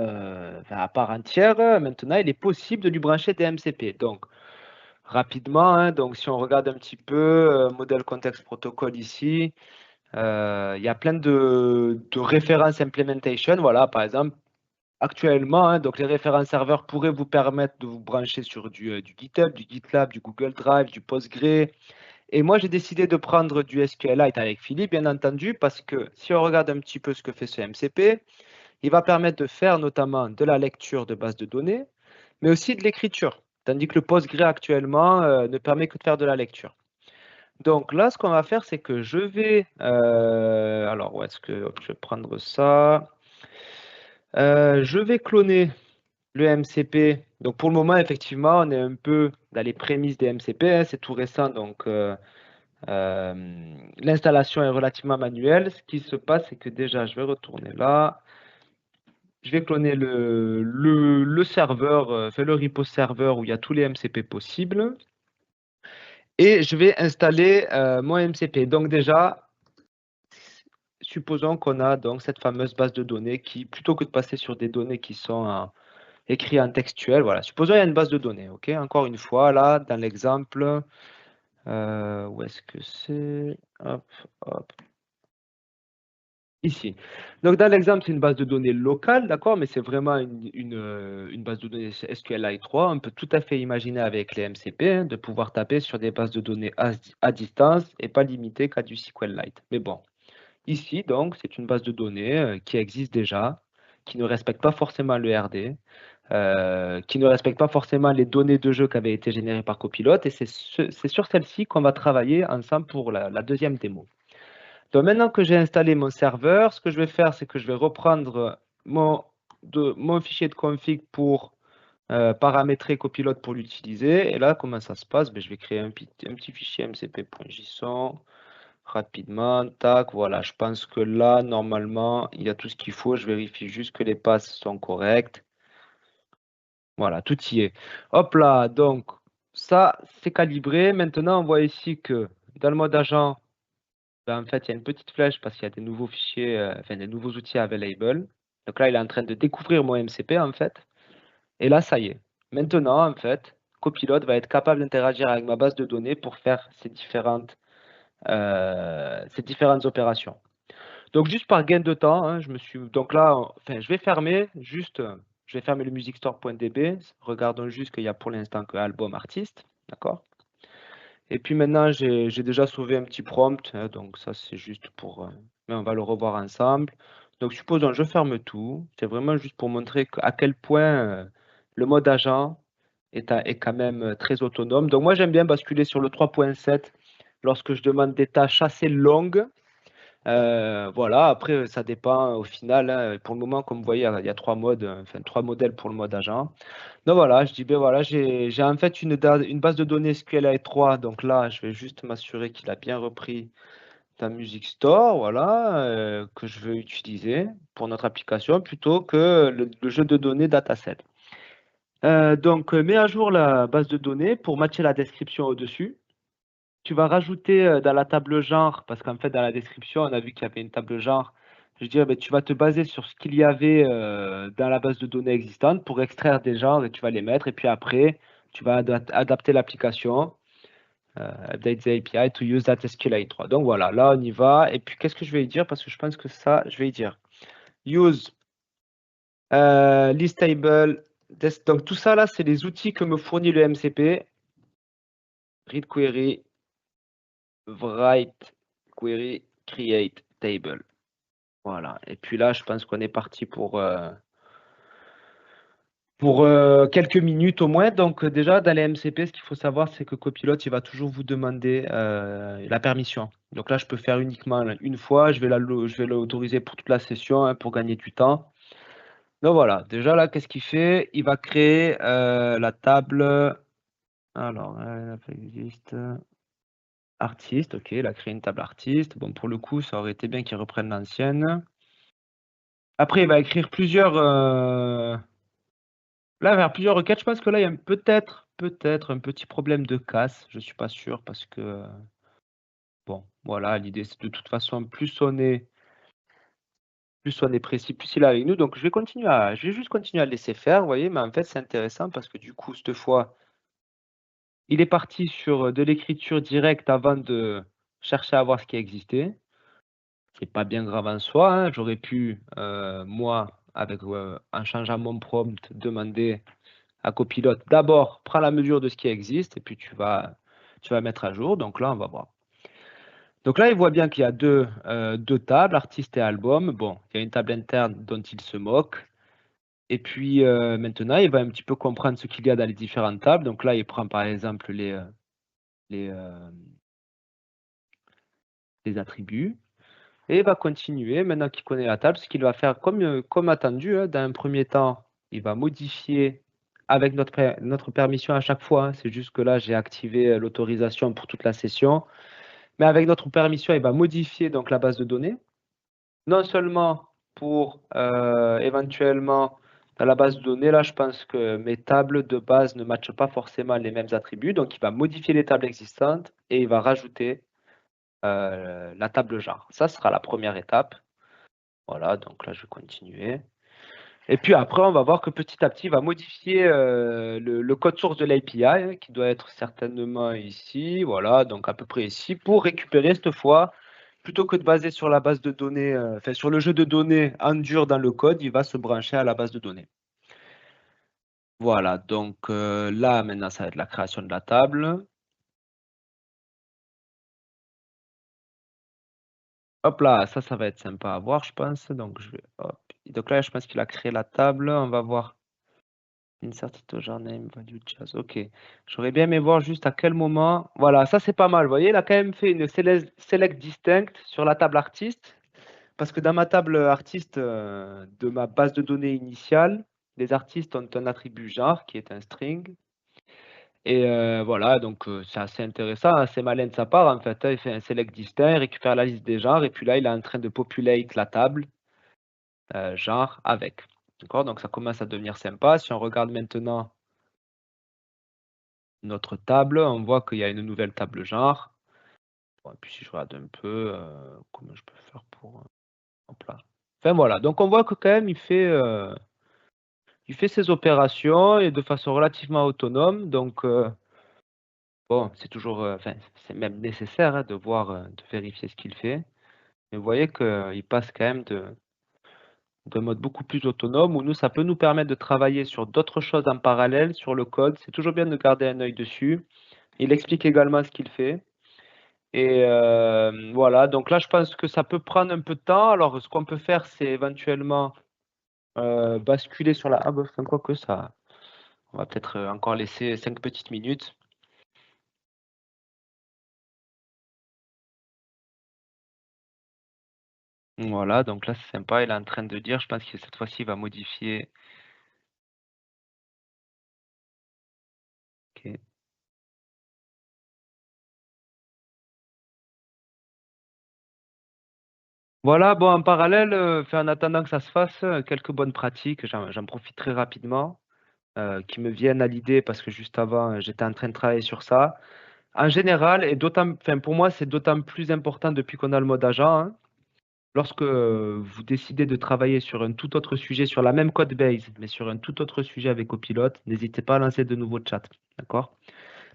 à part entière, maintenant, il est possible de lui brancher des MCP. Donc, rapidement, hein, donc si on regarde un petit peu, modèle contexte protocole ici, il y a plein de références implementation. Voilà, par exemple, actuellement, hein, donc les références serveurs pourraient vous permettre de vous brancher sur du GitHub, du GitLab, du Google Drive, du Postgre. Et moi, j'ai décidé de prendre du SQLite avec Philippe, bien entendu, parce que si on regarde un petit peu ce que fait ce MCP, il va permettre de faire notamment de la lecture de bases de données, mais aussi de l'écriture, tandis que le Postgre actuellement ne permet que de faire de la lecture. Donc là, ce qu'on va faire, c'est que je vais... alors, où est-ce que hop, je vais prendre ça? Je vais cloner le MCP. Donc pour le moment, effectivement, on est un peu dans les prémices des MCP, hein, c'est tout récent, donc l'installation est relativement manuelle. Ce qui se passe, c'est que déjà, je vais retourner là. Je vais cloner le serveur, le repo serveur où il y a tous les MCP possibles. Et je vais installer mon MCP. Donc déjà, supposons qu'on a donc cette fameuse base de données qui, plutôt que de passer sur des données qui sont écrites en textuel, voilà, supposons qu'il y a une base de données. Ok, encore une fois, là, dans l'exemple, où est-ce que c'est? Hop, hop. Ici. Donc, dans l'exemple, c'est une base de données locale, d'accord, mais c'est vraiment une base de données SQLite 3. On peut tout à fait imaginer avec les MCP hein, de pouvoir taper sur des bases de données à distance et pas limiter qu'à du SQLite. Mais bon, ici, donc, c'est une base de données qui existe déjà, qui ne respecte pas forcément le RD, qui ne respecte pas forcément les données de jeu qui avaient été générées par Copilote, et c'est sur celle-ci qu'on va travailler ensemble pour la deuxième démo. Donc maintenant que j'ai installé mon serveur, ce que je vais faire, c'est que je vais reprendre mon fichier de config pour paramétrer Copilote pour l'utiliser. Et là, comment ça se passe? Ben, je vais créer un petit fichier mcp.json rapidement. Tac, voilà. Je pense que là, normalement, il y a tout ce qu'il faut. Je vérifie juste que les passes sont correctes. Voilà, tout y est. Hop là, donc ça, c'est calibré. Maintenant, on voit ici que dans le mode agent, ben, en fait, il y a une petite flèche parce qu'il y a des nouveaux fichiers, enfin des nouveaux outils available. Donc là, il est en train de découvrir mon MCP, en fait. Et là, ça y est. Maintenant, en fait, Copilot va être capable d'interagir avec ma base de données pour faire ces différentes opérations. Donc, juste par gain de temps, hein, donc là, enfin, je vais fermer le musicstore.db. Regardons juste qu'il y a pour l'instant que album artiste, d'accord? Et puis maintenant, j'ai déjà sauvé un petit prompt, hein, donc ça c'est juste pour... mais on va le revoir ensemble. Donc supposons, je ferme tout. C'est vraiment juste pour montrer à quel point le mode agent est quand même très autonome. Donc moi, j'aime bien basculer sur le 3.7 lorsque je demande des tâches assez longues. Voilà, après, ça dépend au final, hein. Pour le moment, comme vous voyez, il y a 3 modes, enfin 3 modèles pour le mode agent. Donc voilà, je dis, ben voilà, j'ai en fait une base de données SQLite 3. Donc là, je vais juste m'assurer qu'il a bien repris ta Music Store, voilà, que je veux utiliser pour notre application plutôt que le jeu de données dataset. Donc, mets à jour la base de données pour matcher la description au-dessus. Tu vas rajouter dans la table genre, parce qu'en fait, dans la description, on a vu qu'il y avait une table genre. Je dirais, ben, tu vas te baser sur ce qu'il y avait dans la base de données existante pour extraire des genres et tu vas les mettre. Et puis après, tu vas adapter l'application, update the API to use that SQLite 3. Donc voilà, là, on y va. Et puis, qu'est-ce que je vais y dire? Parce que je pense que ça, je vais y dire use list table Donc tout ça là, c'est les outils que me fournit le MCP. Read query, write query, create table. Voilà. Et puis là, je pense qu'on est parti pour quelques minutes au moins. Donc déjà, dans les MCP, ce qu'il faut savoir, c'est que Copilot, il va toujours vous demander la permission. Donc là, je peux faire uniquement une fois. Je vais l'autoriser pour toute la session pour gagner du temps. Donc voilà, déjà là, qu'est-ce qu'il fait? Il va créer la table. Alors, elle existe. Artiste, ok, il a créé une table artiste. Bon, pour le coup, ça aurait été bien qu'il reprenne l'ancienne. Après, il va écrire plusieurs. Là, il va faire plusieurs requêtes. Je pense que là, il y a peut-être un petit problème de casse. Je ne suis pas sûr parce que. Bon, voilà, l'idée, c'est de toute façon, plus on est précis, plus il est avec nous. Donc, je vais juste continuer à le laisser faire, vous voyez, mais en fait, c'est intéressant parce que du coup, cette fois, il est parti sur de l'écriture directe avant de chercher à voir ce qui existait. C'est pas bien grave en soi, hein. J'aurais pu, moi, en changeant mon prompt, demander à Copilot, d'abord, prends la mesure de ce qui existe et puis tu vas mettre à jour. Donc là, on va voir. Donc là, il voit bien qu'il y a deux tables, artiste et album. Bon, il y a une table interne dont il se moque. Et puis maintenant, il va un petit peu comprendre ce qu'il y a dans les différentes tables. Donc là, il prend par exemple les attributs. Et il va continuer, maintenant qu'il connaît la table, ce qu'il va faire comme attendu. Hein. Dans un premier temps, il va modifier avec notre permission à chaque fois. Hein. C'est juste que là, j'ai activé l'autorisation pour toute la session. Mais avec notre permission, il va modifier donc la base de données. Non seulement pour éventuellement, dans la base de données, là, je pense que mes tables de base ne matchent pas forcément les mêmes attributs. Donc, il va modifier les tables existantes et il va rajouter la table genre. Ça sera la première étape. Voilà, donc là, je vais continuer. Et puis après, on va voir que petit à petit, il va modifier le code source de l'API, hein, qui doit être certainement ici. Voilà, donc à peu près ici, pour récupérer cette fois, plutôt que de baser sur la base de données, enfin sur le jeu de données en dur dans le code, il va se brancher à la base de données. Voilà, donc là, maintenant, ça va être la création de la table. Hop là, ça va être sympa à voir, je pense. Donc, donc là, je pense qu'il a créé la table. On va voir. Insert genre name, value jazz. Ok. J'aurais bien aimé voir juste à quel moment. Voilà, ça c'est pas mal. Vous voyez, il a quand même fait une select distinct sur la table artiste. Parce que dans ma table artiste de ma base de données initiale, les artistes ont un attribut genre qui est un string. Et voilà, donc c'est assez intéressant, assez malin de sa part en fait. Hein. Il fait un select distinct, il récupère la liste des genres, et puis là, il est en train de populate la table genre avec. D'accord? Donc ça commence à devenir sympa. Si on regarde maintenant notre table, on voit qu'il y a une nouvelle table genre. Bon, et puis si je regarde un peu, comment je peux faire pour... hop là. Enfin voilà, donc on voit que quand même il fait ses opérations et de façon relativement autonome. Donc bon, c'est toujours, enfin c'est même nécessaire hein, de voir, de vérifier ce qu'il fait. Mais vous voyez qu'il passe quand même d'un mode beaucoup plus autonome où nous, ça peut nous permettre de travailler sur d'autres choses en parallèle, sur le code. C'est toujours bien de garder un œil dessus. Il explique également ce qu'il fait. Et voilà, donc là, je pense que ça peut prendre un peu de temps. Alors, ce qu'on peut faire, c'est éventuellement basculer sur la... Ah, bah, enfin, quoi que ça... On va peut-être encore laisser 5 petites minutes. Voilà, donc là, c'est sympa. Il est en train de dire, je pense que cette fois-ci, il va modifier. Ok. Voilà, bon, en parallèle, en attendant que ça se fasse, quelques bonnes pratiques, j'en profite très rapidement, qui me viennent à l'idée parce que juste avant, j'étais en train de travailler sur ça. En général, et pour moi, c'est d'autant plus important depuis qu'on a le mode agent, hein, lorsque vous décidez de travailler sur un tout autre sujet, sur la même code base, mais sur un tout autre sujet avec Copilot, n'hésitez pas à lancer de nouveaux chats, d'accord?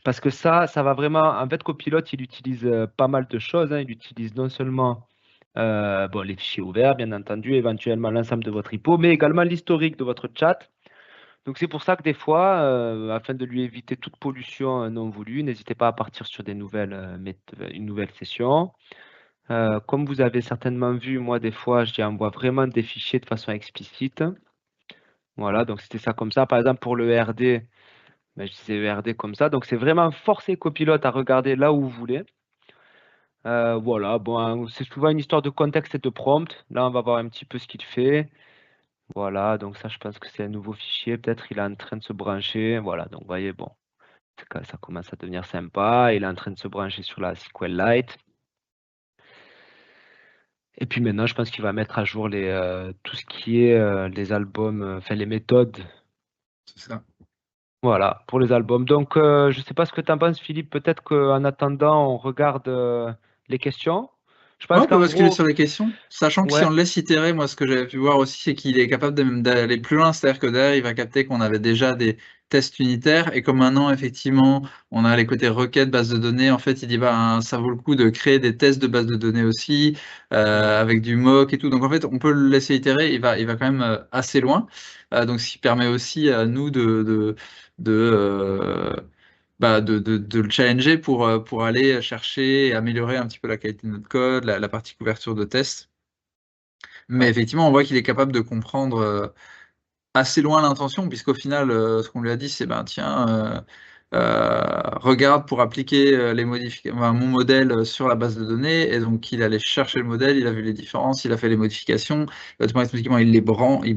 Parce que ça va vraiment. En fait, Copilot, il utilise pas mal de choses. Hein. Il utilise non seulement les fichiers ouverts, bien entendu, éventuellement l'ensemble de votre repo, mais également l'historique de votre chat Donc c'est pour ça que des fois, afin de lui éviter toute pollution non voulue, n'hésitez pas à partir sur une nouvelle session. Comme vous avez certainement vu, moi des fois, j'y envoie vraiment des fichiers de façon explicite. Voilà, donc c'était ça comme ça. Par exemple, pour le RD, ben, je disais ERD comme ça. Donc c'est vraiment forcer copilote à regarder là où vous voulez. Voilà, bon, c'est souvent une histoire de contexte et de prompt. Là, on va voir un petit peu ce qu'il fait. Voilà, donc ça, je pense que c'est un nouveau fichier. Peut-être il est en train de se brancher. Voilà, donc vous voyez, bon, ça commence à devenir sympa. Il est en train de se brancher sur la SQLite. Et puis maintenant, je pense qu'il va mettre à jour tout ce qui est les albums, enfin les méthodes. C'est ça. Voilà, pour les albums. Donc, je ne sais pas ce que tu en penses, Philippe. Peut-être qu'en attendant, on regarde les questions. Je Ouais, pense on peut qu'en basculer gros, sur les questions, sachant que si on ouais, le laisse itérer, moi ce que j'avais pu voir aussi, c'est qu'il est capable d'aller plus loin, c'est-à-dire que derrière, il va capter qu'on avait déjà des tests unitaires, et comme maintenant, effectivement, on a les côtés requêtes, base de données, en fait, il dit, bah, ça vaut le coup de créer des tests de base de données aussi, ouais, avec du mock et tout. Donc en fait, on peut le laisser itérer, il va quand même assez loin. Donc ce qui permet aussi à nous de, de le challenger pour aller chercher et améliorer un petit peu la qualité de notre code, la partie couverture de test. Mais ouais. effectivement, on voit qu'il est capable de comprendre assez loin l'intention, puisqu'au final, ce qu'on lui a dit, c'est ben tiens, regarde pour appliquer les modifications, mon modèle sur la base de données. Et donc, il allait chercher le modèle, il a vu les différences, il a fait les modifications. Automatiquement, il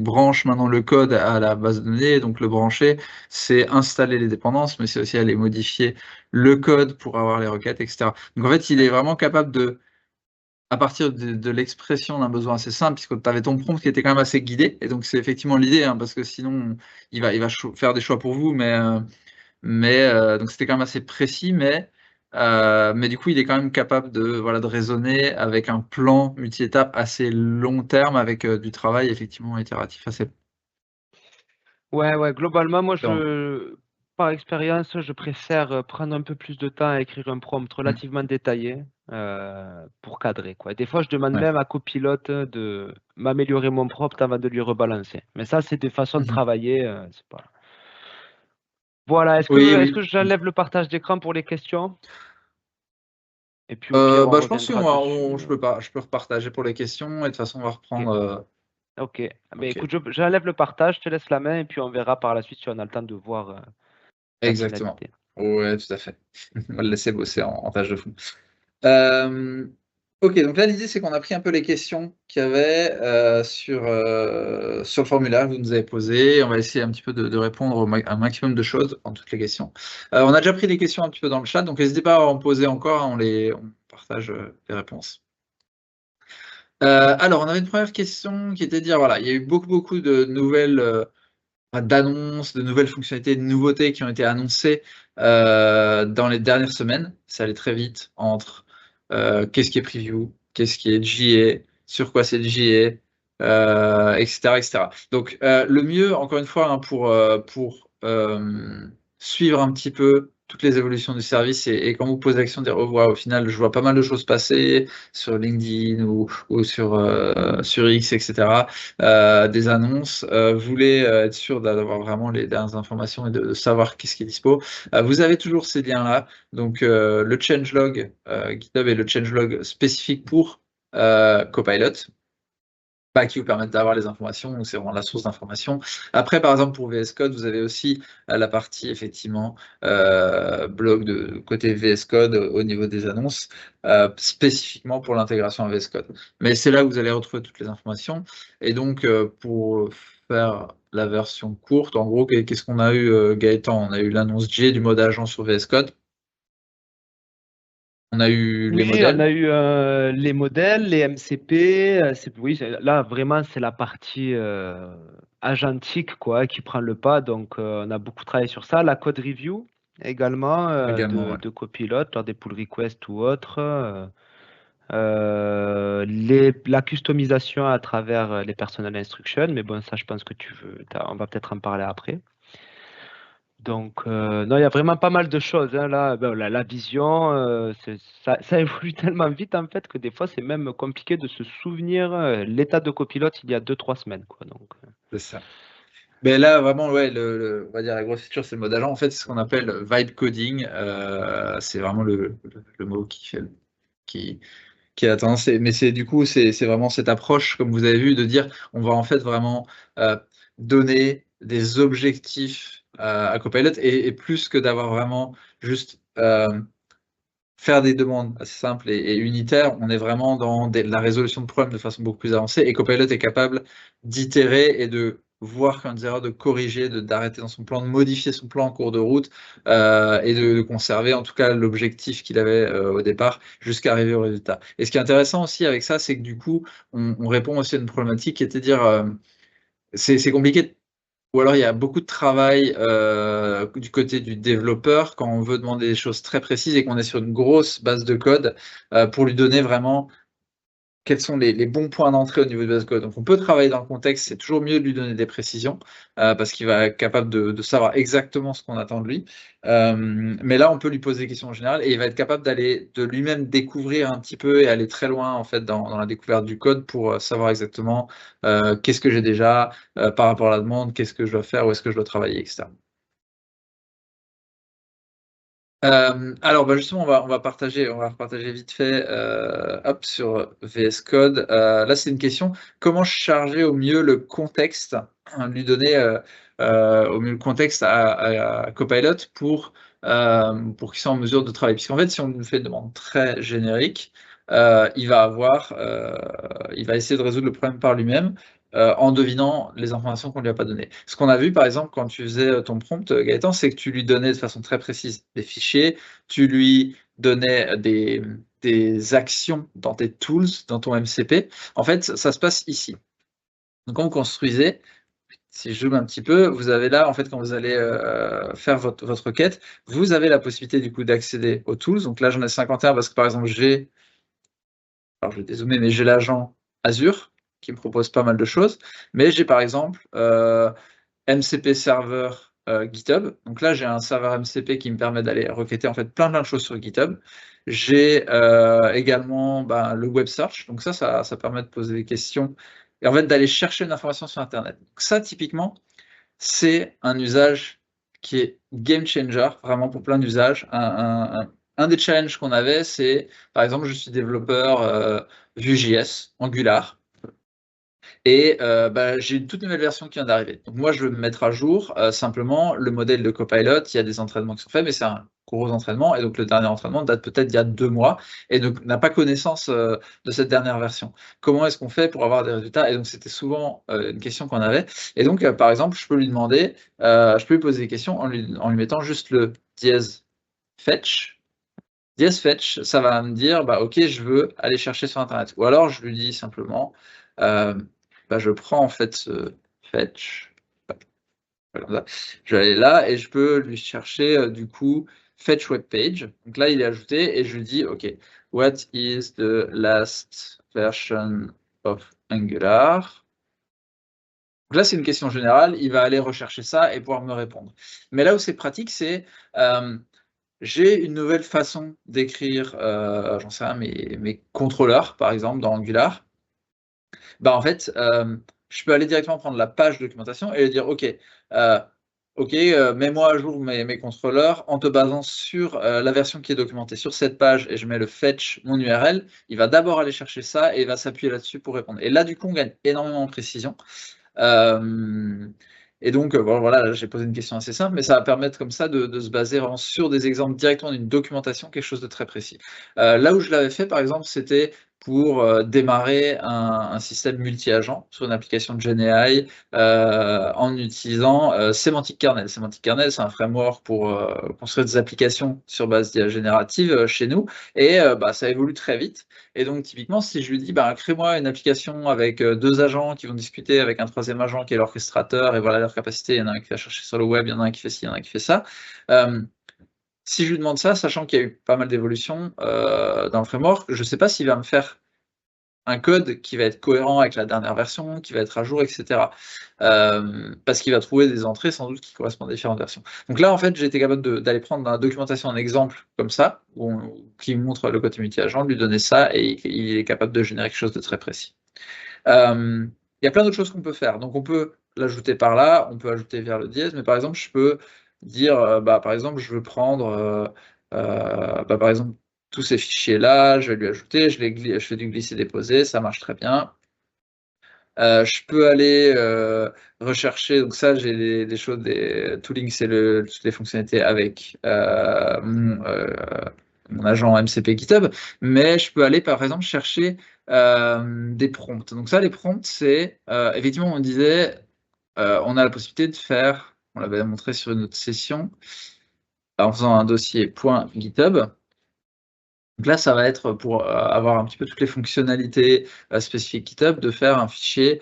branche maintenant le code à la base de données. Donc, le brancher, c'est installer les dépendances, mais c'est aussi aller modifier le code pour avoir les requêtes, etc. Donc, en fait, il est vraiment capable de à partir de l'expression d'un besoin assez simple, puisque tu avais ton prompt qui était quand même assez guidé, et donc c'est effectivement l'idée, hein, parce que sinon il va faire des choix pour vous, mais donc c'était quand même assez précis, mais du coup il est quand même capable de, voilà, de raisonner avec un plan multi-étapes assez long terme, avec du travail effectivement itératif assez Ouais, ouais, globalement, moi, long. par expérience, je préfère prendre un peu plus de temps à écrire un prompt Mm. relativement détaillé pour cadrer, quoi. Des fois, je demande Ouais. même à copilote de m'améliorer mon prompt avant de lui rebalancer. Mais ça, c'est des façons de Mhm. travailler, c'est pas. Voilà, Oui, est-ce que oui. j'enlève le partage d'écran pour les questions? Et puis au pire, on Bah, je pense reviendra dessus. je peux repartager pour les questions, et de toute façon on va Ok, reprendre. ok. Mais Ok, écoute, j'enlève le partage, je te laisse la main et puis on verra par la suite si on a le temps de voir la exactement. finalité. Ouais, tout à fait. On va le laisser bosser en tâche de fond. Euh, ok, donc là, l'idée, c'est qu'on a pris un peu les questions qu'il y avait sur le formulaire que vous nous avez posé. On va essayer un petit peu de répondre à un maximum de choses en toutes les questions. On a déjà pris des questions un petit peu dans le chat, donc n'hésitez pas à en poser encore, hein, on partage les réponses. Alors, on avait une première question qui était de dire, voilà, il y a eu beaucoup de nouvelles d'annonces, de nouvelles fonctionnalités, de nouveautés qui ont été annoncées dans les dernières semaines. Ça allait très vite entre qu'est-ce qui est preview, qu'est-ce qui est GA, sur quoi c'est GA, etc., etc. Donc le mieux, encore une fois, hein, pour suivre un petit peu toutes les évolutions du service et quand vous posez l'action de dire oh, voilà, au final je vois pas mal de choses passer sur LinkedIn ou sur X, etc. Des annonces, voulez être sûr d'avoir vraiment les dernières informations et de savoir qu'est-ce qui est dispo. Vous avez toujours ces liens-là, donc le changelog GitHub et le changelog spécifique pour Copilot, bah, qui vous permettent d'avoir les informations, donc c'est vraiment la source d'information. Après, par exemple, pour VS Code, vous avez aussi la partie, effectivement, blog de côté VS Code au niveau des annonces, spécifiquement pour l'intégration à VS Code. Mais c'est là où vous allez retrouver toutes les informations. Et donc, pour faire la version courte, en gros, qu'est-ce qu'on a eu, Gaëtan? On a eu l'annonce J du mode agent sur VS Code. On a eu les Oui, on modèles a eu les modèles, les MCP. Oui, là, vraiment, c'est la partie agentique quoi, qui prend le pas. Donc, on a beaucoup travaillé sur ça. La code review également également, ouais. de Copilot, lors des pull requests ou autres. La customisation à travers les personal instructions. Mais bon, ça, je pense que on va peut-être en parler après. Donc, non, il y a vraiment pas mal de choses, hein, là. Ben, la vision, ça évolue tellement vite en fait que des fois c'est même compliqué de se souvenir l'état de copilote il y a 2-3 semaines, quoi. Donc, C'est ça. Mais là, vraiment, ouais, on va dire la grosse feature, c'est le mode agent. En fait, c'est ce qu'on appelle vibe coding. C'est vraiment le mot qui, qui est la tendance. Mais du coup, c'est vraiment cette approche, comme vous avez vu, de dire on va en fait vraiment donner des objectifs à Copilot et plus que d'avoir vraiment juste faire des demandes assez simples et unitaires, on est vraiment dans la résolution de problèmes de façon beaucoup plus avancée et Copilot est capable d'itérer et de voir quand des erreurs, de corriger, d'arrêter dans son plan, de modifier son plan en cours de route et de conserver en tout cas l'objectif qu'il avait au départ jusqu'à arriver au résultat. Et ce qui est intéressant aussi avec ça, c'est que du coup, on répond aussi à une problématique qui était de dire c'est compliqué ou alors il y a beaucoup de travail du côté du développeur quand on veut demander des choses très précises et qu'on est sur une grosse base de code pour lui donner vraiment quels sont les bons points d'entrée au niveau de base code. Donc on peut travailler dans le contexte, c'est toujours mieux de lui donner des précisions parce qu'il va être capable de savoir exactement ce qu'on attend de lui. Mais là, on peut lui poser des questions en général et il va être capable de lui-même découvrir un petit peu et aller très loin en fait dans la découverte du code pour savoir exactement qu'est-ce que j'ai déjà par rapport à la demande, qu'est-ce que je dois faire, où est-ce que je dois travailler, etc. Alors, bah, justement, on va partager vite fait, hop, sur VS Code. Là, c'est une question: comment charger au mieux le contexte, lui donner au mieux le contexte à Copilot pour qu'il soit en mesure de travailler? Puisqu'en fait, si on lui fait une demande très générique, il va essayer de résoudre le problème par lui-même. En devinant les informations qu'on lui a pas données. Ce qu'on a vu, par exemple, quand tu faisais ton prompt, Gaëtan, c'est que tu lui donnais de façon très précise des fichiers, tu lui donnais des actions dans tes tools, dans ton MCP. En fait, ça se passe ici. Donc, quand vous construisez, si je zoome un petit peu, vous avez là, en fait, quand vous allez faire votre requête, vous avez la possibilité, du coup, d'accéder aux tools. Donc là, j'en ai 51 parce que, par exemple, alors je vais dézoomer, mais j'ai l'agent Azure qui me propose pas mal de choses. Mais j'ai par exemple MCP Server GitHub. Donc là, j'ai un serveur MCP qui me permet d'aller requêter en fait plein de choses sur GitHub. J'ai également le web search. Donc ça permet de poser des questions et en fait d'aller chercher une information sur Internet. Donc ça, typiquement, c'est un usage qui est game changer, vraiment pour plein d'usages. Un des challenges qu'on avait, c'est, par exemple, je suis développeur Vue.js, Angular, et j'ai une toute nouvelle version qui vient d'arriver. Donc moi, je veux me mettre à jour simplement le modèle de Copilot. Il y a des entraînements qui sont faits, mais c'est un gros entraînement. Et donc le dernier entraînement date peut-être d'il y a 2 mois et donc n'a pas connaissance de cette dernière version. Comment est-ce qu'on fait pour avoir des résultats? Et donc c'était souvent une question qu'on avait. Et donc par exemple, je peux lui demander, je peux lui poser des questions en lui mettant juste le dièse fetch. Dièse fetch, ça va me dire, ok, je veux aller chercher sur Internet. Ou alors je lui dis simplement, je prends en fait ce fetch, je vais aller là et je peux lui chercher du coup fetch web page. Donc là, il est ajouté et je lui dis, OK, what is the last version of Angular? Donc là, c'est une question générale, il va aller rechercher ça et pouvoir me répondre. Mais là où c'est pratique, c'est j'ai une nouvelle façon d'écrire, j'en sais rien, mes contrôleurs, par exemple, dans Angular. En fait, je peux aller directement prendre la page documentation et lui dire: «OK, mets-moi à jour mes contrôleurs en te basant sur, la version qui est documentée sur cette page» et je mets le fetch, mon URL. Il va d'abord aller chercher ça et il va s'appuyer là-dessus pour répondre. Et là, du coup, on gagne énormément en précision. Et donc, voilà, j'ai posé une question assez simple, mais ça va permettre comme ça de se baser vraiment sur des exemples directement d'une documentation, quelque chose de très précis. Là où je l'avais fait, par exemple, c'était pour démarrer un système multi-agent sur une application de GenAI en utilisant Semantic Kernel. Semantic Kernel, c'est un framework pour construire des applications sur base d'IA générative chez nous, et ça évolue très vite. Et donc, typiquement, si je lui dis, crée-moi une application avec 2 agents qui vont discuter avec un 3e agent qui est l'orchestrateur, et voilà leur capacité, il y en a un qui va chercher sur le web, il y en a un qui fait ci, il y en a un qui fait ça. Si je lui demande ça, sachant qu'il y a eu pas mal d'évolutions dans le framework, je ne sais pas s'il va me faire un code qui va être cohérent avec la dernière version, qui va être à jour, etc. Parce qu'il va trouver des entrées sans doute qui correspondent à différentes versions. Donc là, en fait, j'ai été capable d'aller prendre dans la documentation un exemple comme ça, qui montre le côté multi-agent, lui donner ça, et il est capable de générer quelque chose de très précis. Il y a plein d'autres choses qu'on peut faire. Donc on peut l'ajouter par là, on peut ajouter vers le dièse, mais par exemple, je peux dire, par exemple, je veux prendre, par exemple, tous ces fichiers-là, je vais lui ajouter, je fais du glisser-déposer, ça marche très bien. Je peux aller rechercher, donc ça, j'ai des choses, des tooling, c'est toutes les fonctionnalités avec mon agent MCP GitHub, mais je peux aller par exemple chercher des prompts. Donc ça, les prompts, c'est effectivement, on disait, on a la possibilité de faire, on l'avait montré sur une autre session, en faisant un dossier .github. Donc là, ça va être pour avoir un petit peu toutes les fonctionnalités spécifiques GitHub, de faire un fichier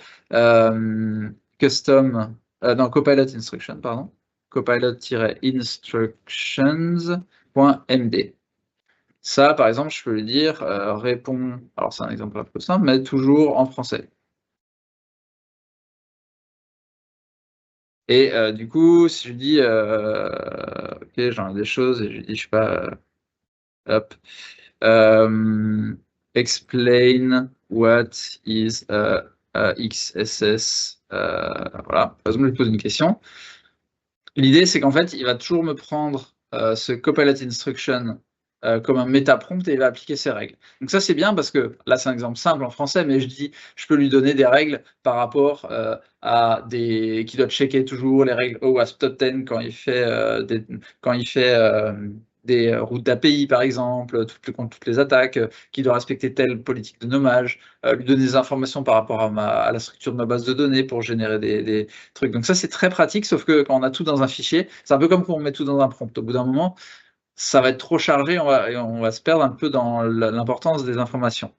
custom, non, copilot instruction, pardon, copilot-instructions.md. Ça, par exemple, je peux lui dire, réponds, alors c'est un exemple un peu simple, mais toujours en français. Et du coup, si je dis, ok, j'en ai des choses, et je lui dis, je sais pas, hop, explain what is XSS. Voilà, par exemple, je lui pose une question. L'idée, c'est qu'en fait, il va toujours me prendre ce copilot instruction comme un méta prompt et il va appliquer ses règles. Donc ça, c'est bien parce que là, c'est un exemple simple en français, mais je peux lui donner des règles par rapport à qui doit checker toujours les règles OWASP Top 10 quand il fait des routes d'API, par exemple, contre toutes les attaques, qui doit respecter telle politique de nommage, lui donner des informations par rapport à la structure de ma base de données pour générer des trucs. Donc ça, c'est très pratique, sauf que quand on a tout dans un fichier, c'est un peu comme quand on met tout dans un prompt. Au bout d'un moment, ça va être trop chargé, on va se perdre un peu dans l'importance des informations.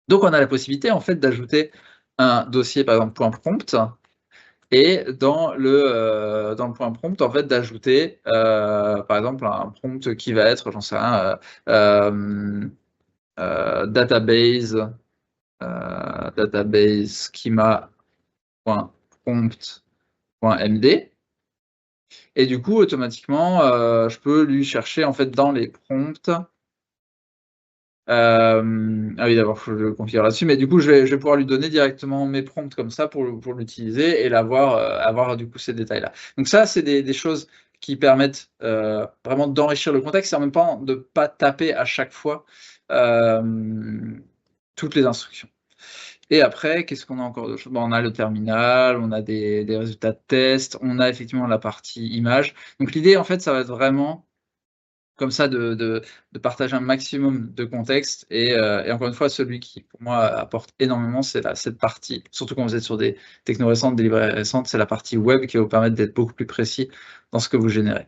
Donc on a la possibilité, en fait, d'ajouter un dossier, par exemple, .prompt, et dans le point prompt, en fait, d'ajouter, par exemple, un prompt qui va être, j'en sais rien, database schema.prompt.md. Et du coup, automatiquement, je peux lui chercher, en fait, dans les prompts. Ah oui, d'abord, il faut que je le configure là-dessus, mais du coup, je vais pouvoir lui donner directement mes prompts comme ça pour l'utiliser et avoir du coup ces détails-là. Donc ça, c'est des choses qui permettent vraiment d'enrichir le contexte et en même temps de ne pas taper à chaque fois toutes les instructions. Et après, qu'est-ce qu'on a encore de choses? Bon, on a le terminal, on a des résultats de test, on a effectivement la partie image. Donc l'idée, en fait, ça va être vraiment comme ça de partager un maximum de contexte. Et encore une fois, celui qui, pour moi, apporte énormément, c'est cette partie, surtout quand vous êtes sur des technos récentes, des librairies récentes, c'est la partie web qui va vous permettre d'être beaucoup plus précis dans ce que vous générez.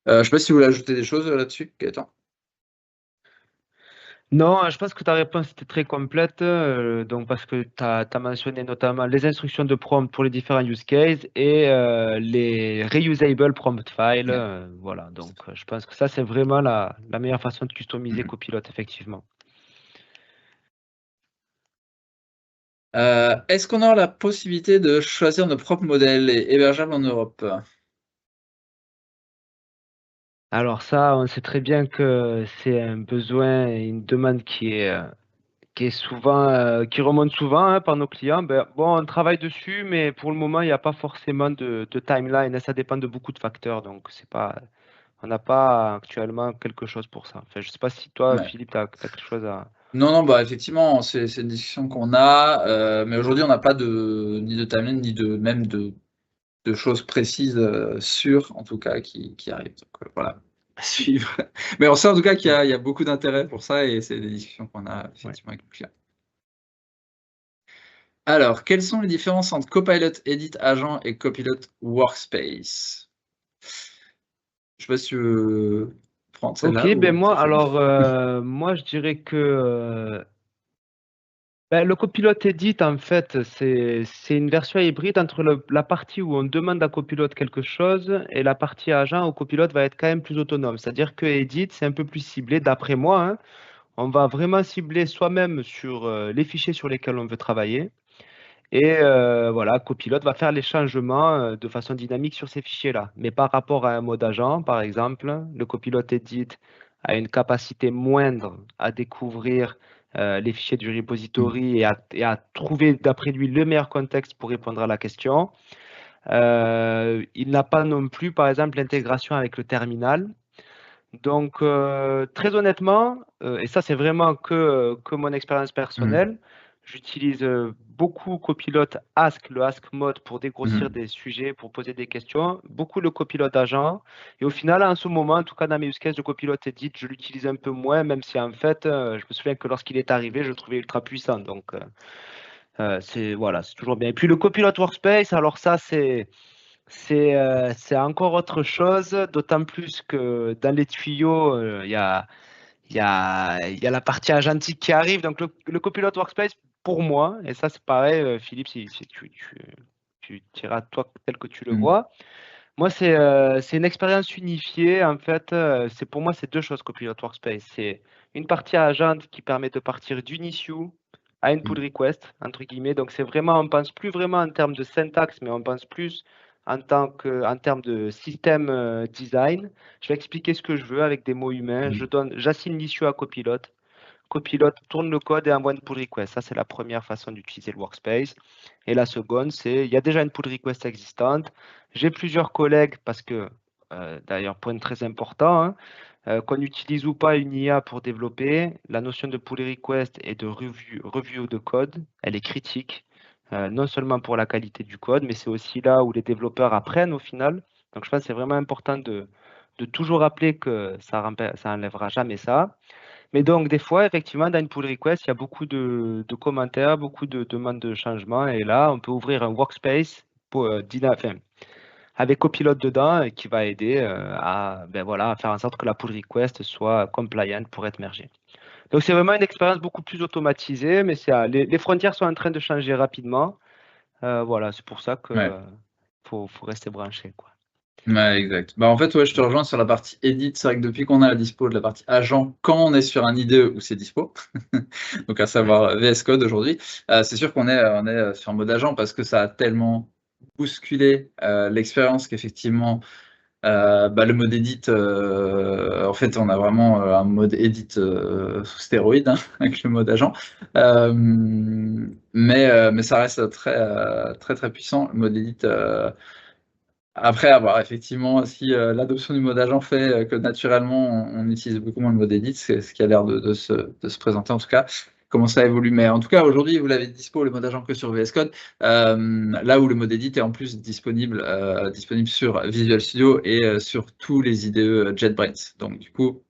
Je ne sais pas si vous voulez ajouter des choses là-dessus, Gaëtan. Non, je pense que ta réponse était très complète, donc parce que tu as mentionné notamment les instructions de prompt pour les différents use cases et les reusable prompt files. Yeah. Voilà, donc je pense que ça, c'est vraiment la meilleure façon de customiser Copilot, effectivement. Est-ce qu'on aura la possibilité de choisir nos propres modèles hébergeables en Europe? Alors ça, on sait très bien que c'est un besoin et une demande qui est souvent, qui remonte souvent, hein, par nos clients. Ben, bon, on travaille dessus, mais pour le moment, il n'y a pas forcément de timeline, hein. Ça dépend de beaucoup de facteurs, donc c'est pas, on n'a pas actuellement quelque chose pour ça. Enfin, je ne sais pas si toi, Ouais. Philippe, tu as quelque chose à... Non, bah effectivement, c'est une discussion qu'on a, mais aujourd'hui on n'a pas ni de timeline, ni même de choses précises, sûres en tout cas, qui arrivent. Donc voilà, à suivre. Mais on sait en tout cas qu'il Ouais, y a beaucoup d'intérêt pour ça et c'est des discussions qu'on a ouais. effectivement avec le client. Alors, quelles sont les différences entre Copilot Edit Agent et Copilot Workspace? Je sais pas si tu veux prendre Ok, celle-là ben ou moi, c'est bon. alors, moi, je dirais que ben, le Copilot Edit, en fait, c'est une version hybride entre la partie où on demande à Copilot quelque chose et la partie agent où Copilot va être quand même plus autonome. C'est-à-dire que Edit, c'est un peu plus ciblé, d'après moi, hein. On va vraiment cibler soi-même sur les fichiers sur lesquels on veut travailler. Et voilà, Copilot va faire les changements de façon dynamique sur ces fichiers-là. Mais par rapport à un mode agent, par exemple, le Copilot Edit a une capacité moindre à découvrir les fichiers du repository et à trouver d'après lui le meilleur contexte pour répondre à la question. Il n'a pas non plus, par exemple, l'intégration avec le terminal. Donc, très honnêtement, et ça c'est vraiment que mon expérience personnelle, j'utilise beaucoup Copilot Ask, le Ask mode pour dégrossir des sujets, pour poser des questions, beaucoup le Copilot agent. Et au final, en ce moment, en tout cas dans mes use cases, le Copilot Edit, je l'utilise un peu moins, même si en fait, je me souviens que lorsqu'il est arrivé, je le trouvais ultra puissant. Donc, voilà, c'est toujours bien. Et puis le Copilot Workspace, alors ça, c'est encore autre chose, d'autant plus que dans les tuyaux, il y a la partie agentique qui arrive. Donc, le Copilot Workspace, pour moi, et ça, c'est pareil, Philippe, si tu diras toi tel que tu le vois. Moi, c'est une expérience unifiée. En fait, pour moi, c'est deux choses, Copilot Workspace. C'est une partie agent qui permet de partir d'une issue à une pull request, entre guillemets. Donc, c'est vraiment, on pense plus vraiment en termes de syntaxe, mais on pense plus en termes de système design. Je vais expliquer ce que je veux avec des mots humains. J'assigne l'issue à Copilot. Copilot tourne le code et envoie une pull request. Ça, c'est la première façon d'utiliser le workspace. Et la seconde, c'est il y a déjà une pull request existante. J'ai plusieurs collègues parce que, d'ailleurs, point très important, qu'on utilise ou pas une IA pour développer, la notion de pull request et de review de code, elle est critique, non seulement pour la qualité du code, mais c'est aussi là où les développeurs apprennent au final. Donc, je pense que c'est vraiment important de toujours rappeler que ça enlèvera jamais ça. Mais donc, des fois, effectivement, dans une pull request, il y a beaucoup de commentaires, beaucoup de demandes de changement. Et là, on peut ouvrir un workspace pour, avec Copilot dedans qui va aider à faire en sorte que la pull request soit compliant pour être mergée. Donc, c'est vraiment une expérience beaucoup plus automatisée, mais les frontières sont en train de changer rapidement. Voilà, c'est pour ça qu'il faut rester branché, quoi. Ouais, exact. Bah, en fait, ouais, je te rejoins sur la partie edit. C'est vrai que depuis qu'on a la dispo de la partie agent, quand on est sur un IDE où c'est dispo, donc à savoir VS Code aujourd'hui, c'est sûr qu'on est sur un mode agent parce que ça a tellement bousculé l'expérience qu'effectivement, le mode edit, en fait, on a vraiment un mode edit sous stéroïde avec le mode agent. Mais ça reste très, très puissant. Le mode edit. Après avoir effectivement, si l'adoption du mode agent fait que naturellement on utilise beaucoup moins le mode edit, c'est ce qui a l'air de se présenter en tout cas, comment ça évolue. Mais en tout cas, aujourd'hui, vous l'avez dispo le mode agent que sur VS Code, là où le mode edit est en plus disponible sur Visual Studio et sur tous les IDE JetBrains. Donc du coup,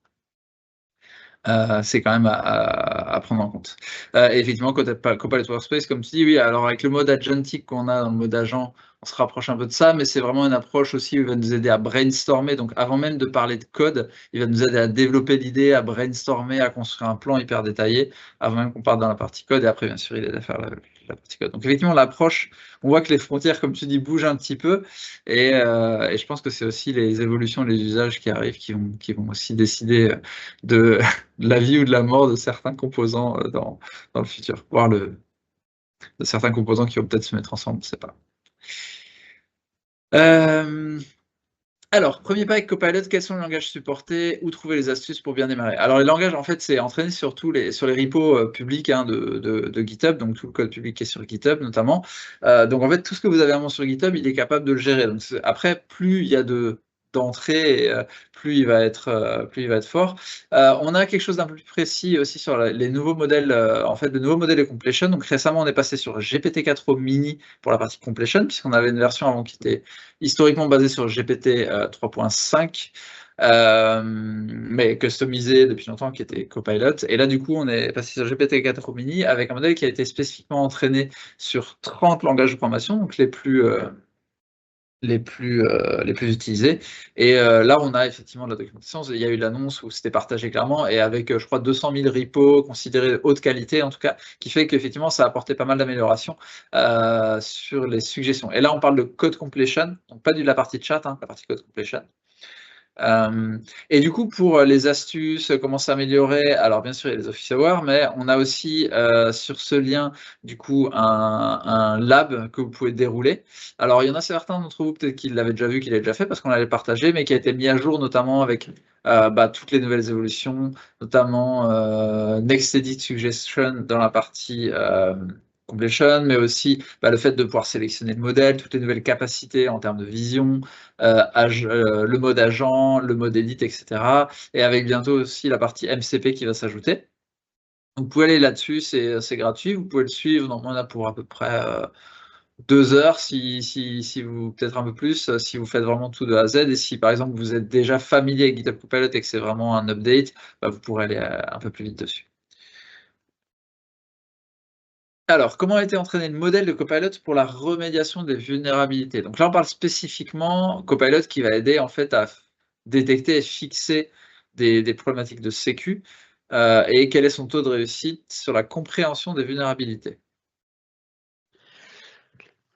c'est quand même à prendre en compte. Et effectivement, Copilot Workspace, comme tu dis, oui, alors avec le mode agentic qu'on a dans le mode agent, on se rapproche un peu de ça, mais c'est vraiment une approche aussi où il va nous aider à brainstormer. Donc avant même de parler de code, il va nous aider à développer l'idée, à brainstormer, à construire un plan hyper détaillé, avant même qu'on parte dans la partie code. Et après, bien sûr, il aide à faire la partie code. Donc effectivement, l'approche, on voit que les frontières, comme tu dis, bougent un petit peu. Et je pense que c'est aussi les évolutions, les usages qui arrivent qui vont aussi décider de la vie ou de la mort de certains composants dans le futur, voire de certains composants qui vont peut-être se mettre ensemble, je ne sais pas. Alors, premier pas avec Copilot, quels sont les langages supportés? Où trouver les astuces pour bien démarrer? Alors, les langages, en fait, c'est entraîné sur les repos publics de GitHub, donc tout le code public qui est sur GitHub notamment. Donc, en fait, tout ce que vous avez vraiment sur GitHub, il est capable de le gérer. Donc, après, plus il y a d'entrée, plus il va être fort. On a quelque chose d'un peu plus précis aussi sur les nouveaux modèles, en fait, de nouveaux modèles de completion. Donc récemment, on est passé sur GPT-4o mini pour la partie completion, puisqu'on avait une version avant qui était historiquement basée sur GPT 3.5. Mais customisé depuis longtemps, qui était Copilot. Et là, du coup, on est passé sur GPT-4o mini avec un modèle qui a été spécifiquement entraîné sur 30 langages de programmation, donc les plus utilisés. Et là, on a effectivement de la documentation. Il y a eu l'annonce où c'était partagé clairement, et avec, je crois, 200 000 repos considérés haute qualité, en tout cas, qui fait qu'effectivement, ça a apporté pas mal d'améliorations sur les suggestions. Et là, on parle de code completion, donc pas de la partie chat, la partie code completion. Et du coup, pour les astuces, comment s'améliorer, alors bien sûr, il y a les office hours, mais on a aussi sur ce lien, du coup, un lab que vous pouvez dérouler. Alors, il y en a certains d'entre vous, peut-être qui l'avaient déjà vu, qui l'avaient déjà fait, parce qu'on l'avait partagé, mais qui a été mis à jour, notamment avec toutes les nouvelles évolutions, notamment Next Edit Suggestion dans la partie completion, mais aussi le fait de pouvoir sélectionner le modèle, toutes les nouvelles capacités en termes de vision, le mode agent, le mode edit, etc. Et avec bientôt aussi la partie MCP qui va s'ajouter. Donc, vous pouvez aller là-dessus, c'est gratuit, vous pouvez le suivre. Donc, on a pour à peu près 2 heures, si vous, peut-être un peu plus, si vous faites vraiment tout de A à Z. Et si par exemple vous êtes déjà familier avec GitHub Copilot et que c'est vraiment un update, vous pourrez aller un peu plus vite dessus. Alors, comment a été entraîné le modèle de Copilot pour la remédiation des vulnérabilités? Donc là, on parle spécifiquement Copilot qui va aider en fait à détecter et fixer des problématiques de sécu et quel est son taux de réussite sur la compréhension des vulnérabilités.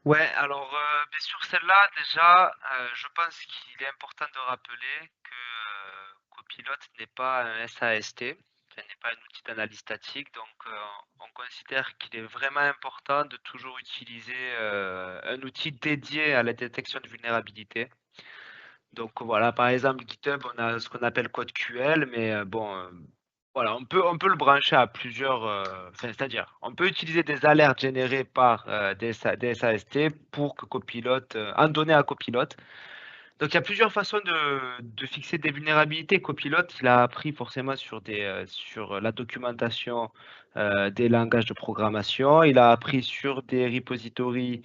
Ouais, alors sur celle-là, déjà, je pense qu'il est important de rappeler que Copilot n'est pas un SAST, n'est pas un outil d'analyse statique, donc on considère qu'il est vraiment important de toujours utiliser un outil dédié à la détection de vulnérabilité. Donc voilà, par exemple, GitHub, on a ce qu'on appelle CodeQL, mais voilà, on peut le brancher à plusieurs, c'est-à-dire, on peut utiliser des alertes générées par des SAST pour que Copilot, en donner à Copilot. Donc il y a plusieurs façons de fixer des vulnérabilités. Copilot, il a appris forcément sur la documentation des langages de programmation. Il a appris sur des repositories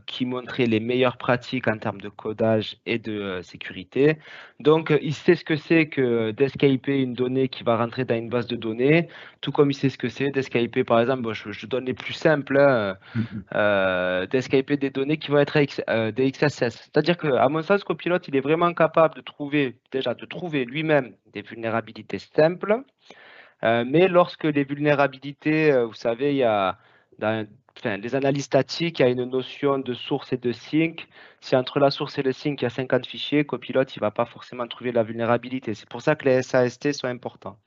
qui montraient les meilleures pratiques en termes de codage et de sécurité. Donc il sait ce que c'est que d'escaper une donnée qui va rentrer dans une base de données, tout comme il sait ce que c'est d'escaper, par exemple, je donne les plus simples, hein, d'escaper des données qui vont être des XSS. C'est-à-dire qu'à mon sens, Copilot, il est vraiment capable de trouver, déjà, de trouver lui-même des vulnérabilités simples. Mais lorsque les vulnérabilités, vous savez, il y a les analyses statiques, il y a une notion de source et de sink. Si entre la source et le sink, il y a 50 fichiers, Copilot, il ne va pas forcément trouver la vulnérabilité. C'est pour ça que les SAST sont importants.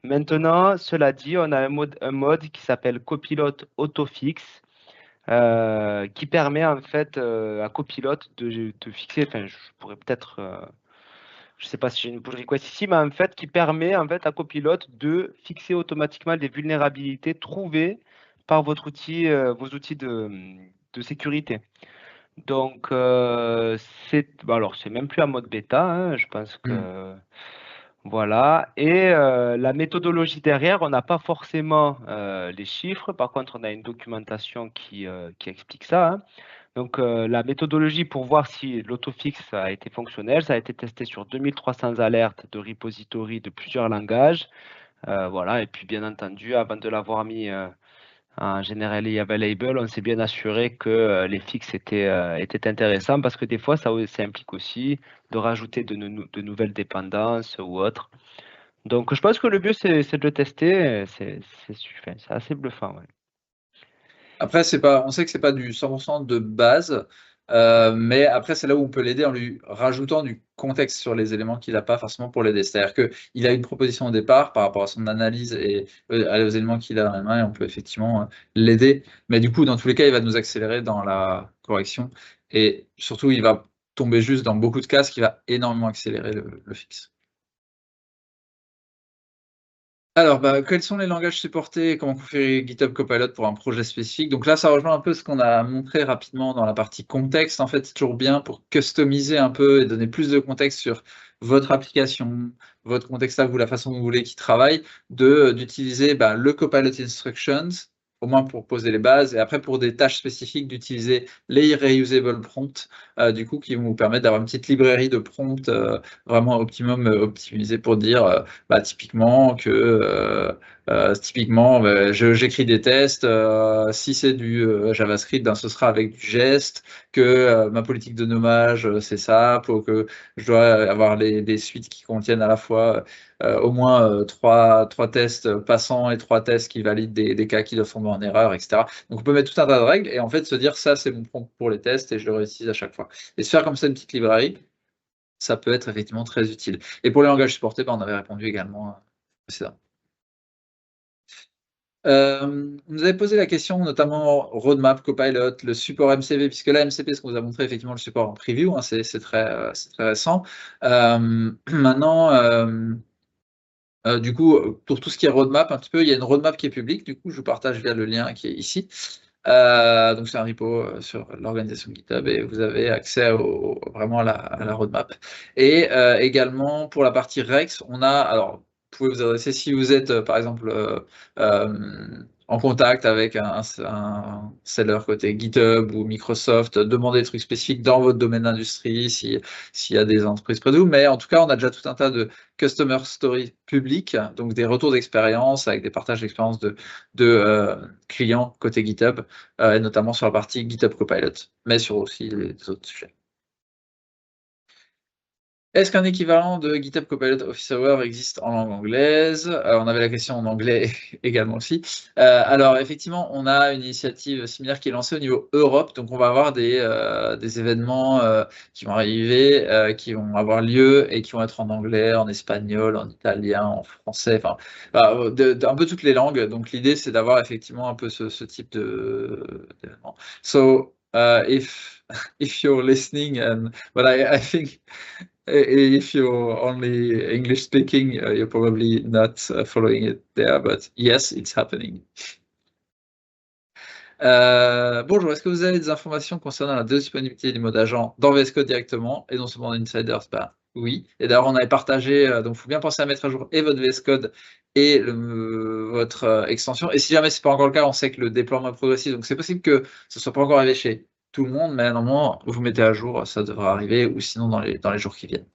Maintenant, cela dit, on a un mode qui s'appelle Copilot Autofix qui permet en fait à Copilot de fixer, enfin je pourrais peut-être, je ne sais pas si j'ai une pull request ici, mais en fait qui permet en fait à Copilot de fixer automatiquement les vulnérabilités trouvées par votre outil, vos outils de sécurité. Donc alors c'est même plus en mode bêta, hein, je pense que voilà. Et la méthodologie derrière, on n'a pas forcément les chiffres. Par contre, on a une documentation qui explique ça, hein. Donc, la méthodologie pour voir si l'autofix a été fonctionnel, ça a été testé sur 2300 alertes de repositories de plusieurs langages. Voilà. Et puis, bien entendu, avant de l'avoir mis en generally available, on s'est bien assuré que les fixes étaient intéressants parce que des fois, ça implique aussi de rajouter de nouvelles dépendances ou autres. Donc, je pense que le mieux, c'est de le tester. C'est assez bluffant. Ouais. Après, on sait que c'est pas du 100% de base, mais après, c'est là où on peut l'aider en lui rajoutant du contexte sur les éléments qu'il n'a pas forcément pour l'aider. C'est-à-dire qu'il a une proposition au départ par rapport à son analyse et aux éléments qu'il a dans la main, et on peut effectivement l'aider. Mais du coup, dans tous les cas, il va nous accélérer dans la correction. Et surtout, il va tomber juste dans beaucoup de cas, ce qui va énormément accélérer le fixe. Alors, quels sont les langages supportés et comment configurer GitHub Copilot pour un projet spécifique? Donc là, ça rejoint un peu ce qu'on a montré rapidement dans la partie contexte. En fait, c'est toujours bien pour customiser un peu et donner plus de contexte sur votre application, votre contexte à vous, la façon dont vous voulez qu'il travaille, d'utiliser le Copilot Instructions, au moins pour poser les bases, et après pour des tâches spécifiques, d'utiliser les reusable prompts, du coup, qui vont vous permettre d'avoir une petite librairie de prompts vraiment optimum optimisée pour dire typiquement j'écris des tests, si c'est du JavaScript, ce sera avec du geste, que ma politique de nommage, c'est ça, pour que je dois avoir des suites qui contiennent à la fois au moins trois tests passants et 3 tests qui valident des cas qui doivent tomber en erreur, etc. Donc on peut mettre tout un tas de règles et en fait se dire ça c'est mon prompt pour les tests et je le réutilise à chaque fois. Et se faire comme ça une petite librairie. ça peut être effectivement très utile. Et pour les langages supportés, on avait répondu également précédemment. Vous nous avez posé la question, notamment roadmap, Copilot, le support MCP, puisque là, MCP, ce qu'on vous a montré, effectivement, le support en preview, hein, c'est très récent. Maintenant, du coup, pour tout ce qui est roadmap, un petit peu, il y a une roadmap qui est publique, du coup, je vous partage via le lien qui est ici. Donc c'est un repo sur l'organisation GitHub et vous avez accès vraiment à la roadmap. Et également pour la partie Rex, on a, alors vous pouvez vous adresser si vous êtes par exemple en contact avec un seller côté GitHub ou Microsoft, demandez des trucs spécifiques dans votre domaine d'industrie, s'il y a des entreprises près de vous. Mais en tout cas, on a déjà tout un tas de customer stories publiques, donc des retours d'expérience avec des partages d'expérience de clients côté GitHub, et notamment sur la partie GitHub Copilot, mais sur aussi les autres sujets. Est-ce qu'un équivalent de GitHub Copilot Office Hours existe en langue anglaise? On avait la question en anglais également aussi. Alors effectivement, on a une initiative similaire qui est lancée au niveau Europe, donc on va avoir des événements qui vont arriver, qui vont avoir lieu et qui vont être en anglais, en espagnol, en italien, en français, enfin un peu toutes les langues. Donc l'idée c'est d'avoir effectivement un peu ce type d'événement. So if you're listening, but I think if you're only English speaking, you're probably not following it there, but yes, it's happening. Bonjour, est-ce que vous avez des informations concernant la disponibilité du mode agent dans VS Code directement et non seulement dans Insiders? Oui. Et d'ailleurs, on avait partagé, donc il faut bien penser à mettre à jour et votre VS Code et votre extension. Et si jamais c'est pas encore le cas, on sait que le déploiement est progressif, donc c'est possible que ce soit pas encore arrivé chez tout le monde, mais normalement, vous mettez à jour, ça devrait arriver, ou sinon dans les jours qui viennent.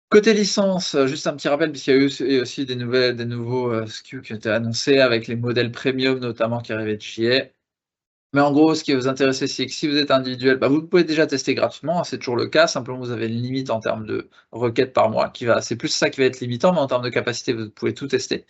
Côté licence, juste un petit rappel, puisqu'il y a eu aussi des nouveaux SKU qui ont été annoncés avec les modèles premium notamment qui arrivaient de juillet. Mais en gros, ce qui va vous intéresser, c'est que si vous êtes individuel, vous pouvez déjà tester gratuitement, hein, c'est toujours le cas, simplement vous avez une limite en termes de requêtes par mois c'est plus ça qui va être limitant, mais en termes de capacité, vous pouvez tout tester.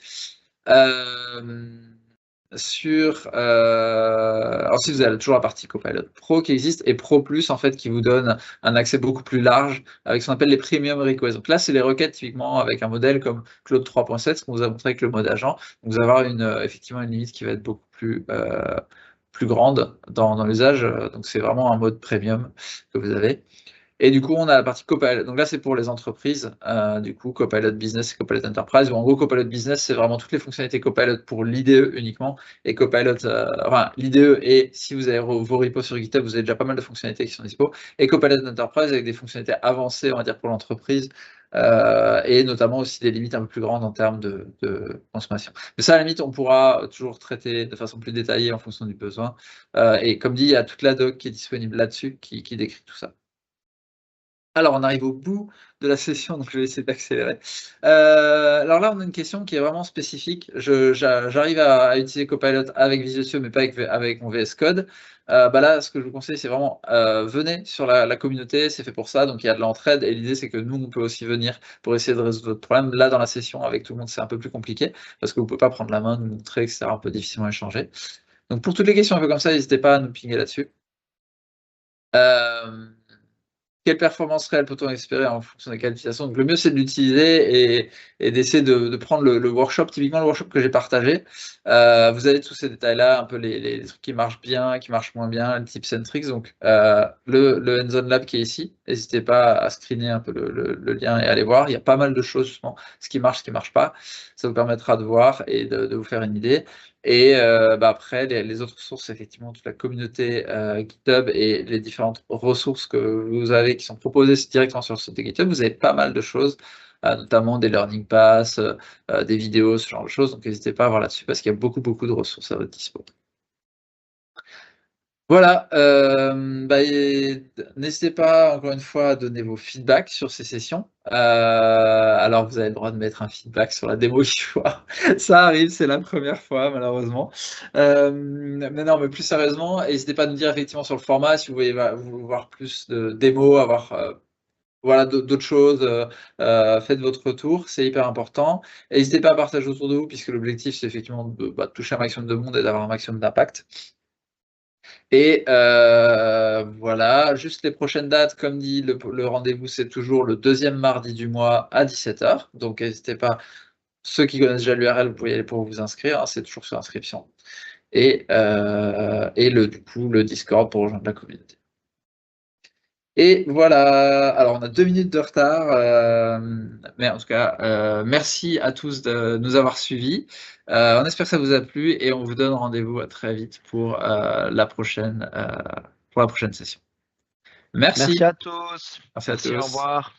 Ensuite, vous avez toujours la partie Copilot Pro qui existe et Pro Plus en fait qui vous donne un accès beaucoup plus large avec ce qu'on appelle les premium requests. Donc là, c'est les requêtes typiquement avec un modèle comme Claude 3.7, ce qu'on vous a montré avec le mode agent. Donc vous allez avoir effectivement une limite qui va être beaucoup plus grande dans l'usage. Donc c'est vraiment un mode premium que vous avez. Et du coup, on a la partie Copilot. Donc là, c'est pour les entreprises. Du coup, Copilot Business et Copilot Enterprise. En gros, Copilot Business, c'est vraiment toutes les fonctionnalités Copilot pour l'IDE uniquement. Et Copilot, l'IDE, et si vous avez vos repos sur GitHub, vous avez déjà pas mal de fonctionnalités qui sont dispo. Et Copilot Enterprise avec des fonctionnalités avancées, on va dire, pour l'entreprise. Et notamment aussi des limites un peu plus grandes en termes de consommation. Mais ça, à la limite, on pourra toujours traiter de façon plus détaillée en fonction du besoin. Et comme dit, il y a toute la doc qui est disponible là-dessus qui décrit tout ça. Alors, on arrive au bout de la session, donc je vais essayer d'accélérer. Alors là, on a une question qui est vraiment spécifique. J'arrive à utiliser Copilot avec Visual Studio, mais pas avec mon VS Code. Là, ce que je vous conseille, c'est vraiment venez sur la communauté, c'est fait pour ça, donc il y a de l'entraide, et l'idée, c'est que nous, on peut aussi venir pour essayer de résoudre votre problème. Là, dans la session, avec tout le monde, c'est un peu plus compliqué, parce que vous ne pouvez pas prendre la main, nous montrer, etc., un peu difficilement échanger. Donc, pour toutes les questions un peu comme ça, n'hésitez pas à nous pinguer là-dessus. Quelle performance réelle peut-on espérer en fonction des qualifications? Donc, le mieux, c'est de l'utiliser et d'essayer de prendre le workshop, typiquement le workshop que j'ai partagé. Vous avez tous ces détails-là, un peu les trucs qui marchent bien, qui marchent moins bien, les tips and tricks. Donc, le Hands-on Lab qui est ici, n'hésitez pas à screener un peu le lien et aller voir. Il y a pas mal de choses, justement, ce qui marche pas. Ça vous permettra de voir et de vous faire une idée. Et après, les autres sources, effectivement, toute la communauté GitHub et les différentes ressources que vous avez qui sont proposées directement sur le site de GitHub, vous avez pas mal de choses, notamment des learning pass, des vidéos, ce genre de choses. Donc n'hésitez pas à voir là-dessus parce qu'il y a beaucoup de ressources à votre dispo. Voilà, n'hésitez pas encore une fois à donner vos feedbacks sur ces sessions. Alors vous avez le droit de mettre un feedback sur la démo qui voit. Ça arrive, c'est la première fois malheureusement. Mais non, mais plus sérieusement, n'hésitez pas à nous dire effectivement sur le format si vous voulez voir plus de démos, avoir voilà, d'autres choses, faites votre retour, c'est hyper important. N'hésitez pas à partager autour de vous puisque l'objectif c'est effectivement de toucher un maximum de monde et d'avoir un maximum d'impact. Et voilà, juste les prochaines dates, comme dit, le rendez-vous, c'est toujours le deuxième mardi du mois à 17h. Donc n'hésitez pas, ceux qui connaissent déjà l'URL, vous pouvez y aller pour vous inscrire, hein, c'est toujours sur inscription. Et du coup, le Discord pour rejoindre la communauté. Et voilà, alors on a 2 minutes de retard, mais en tout cas, merci à tous de nous avoir suivis. On espère que ça vous a plu et on vous donne rendez-vous à très vite pour la prochaine session. Merci Merci. à tous. Merci à Merci, au tous. revoir.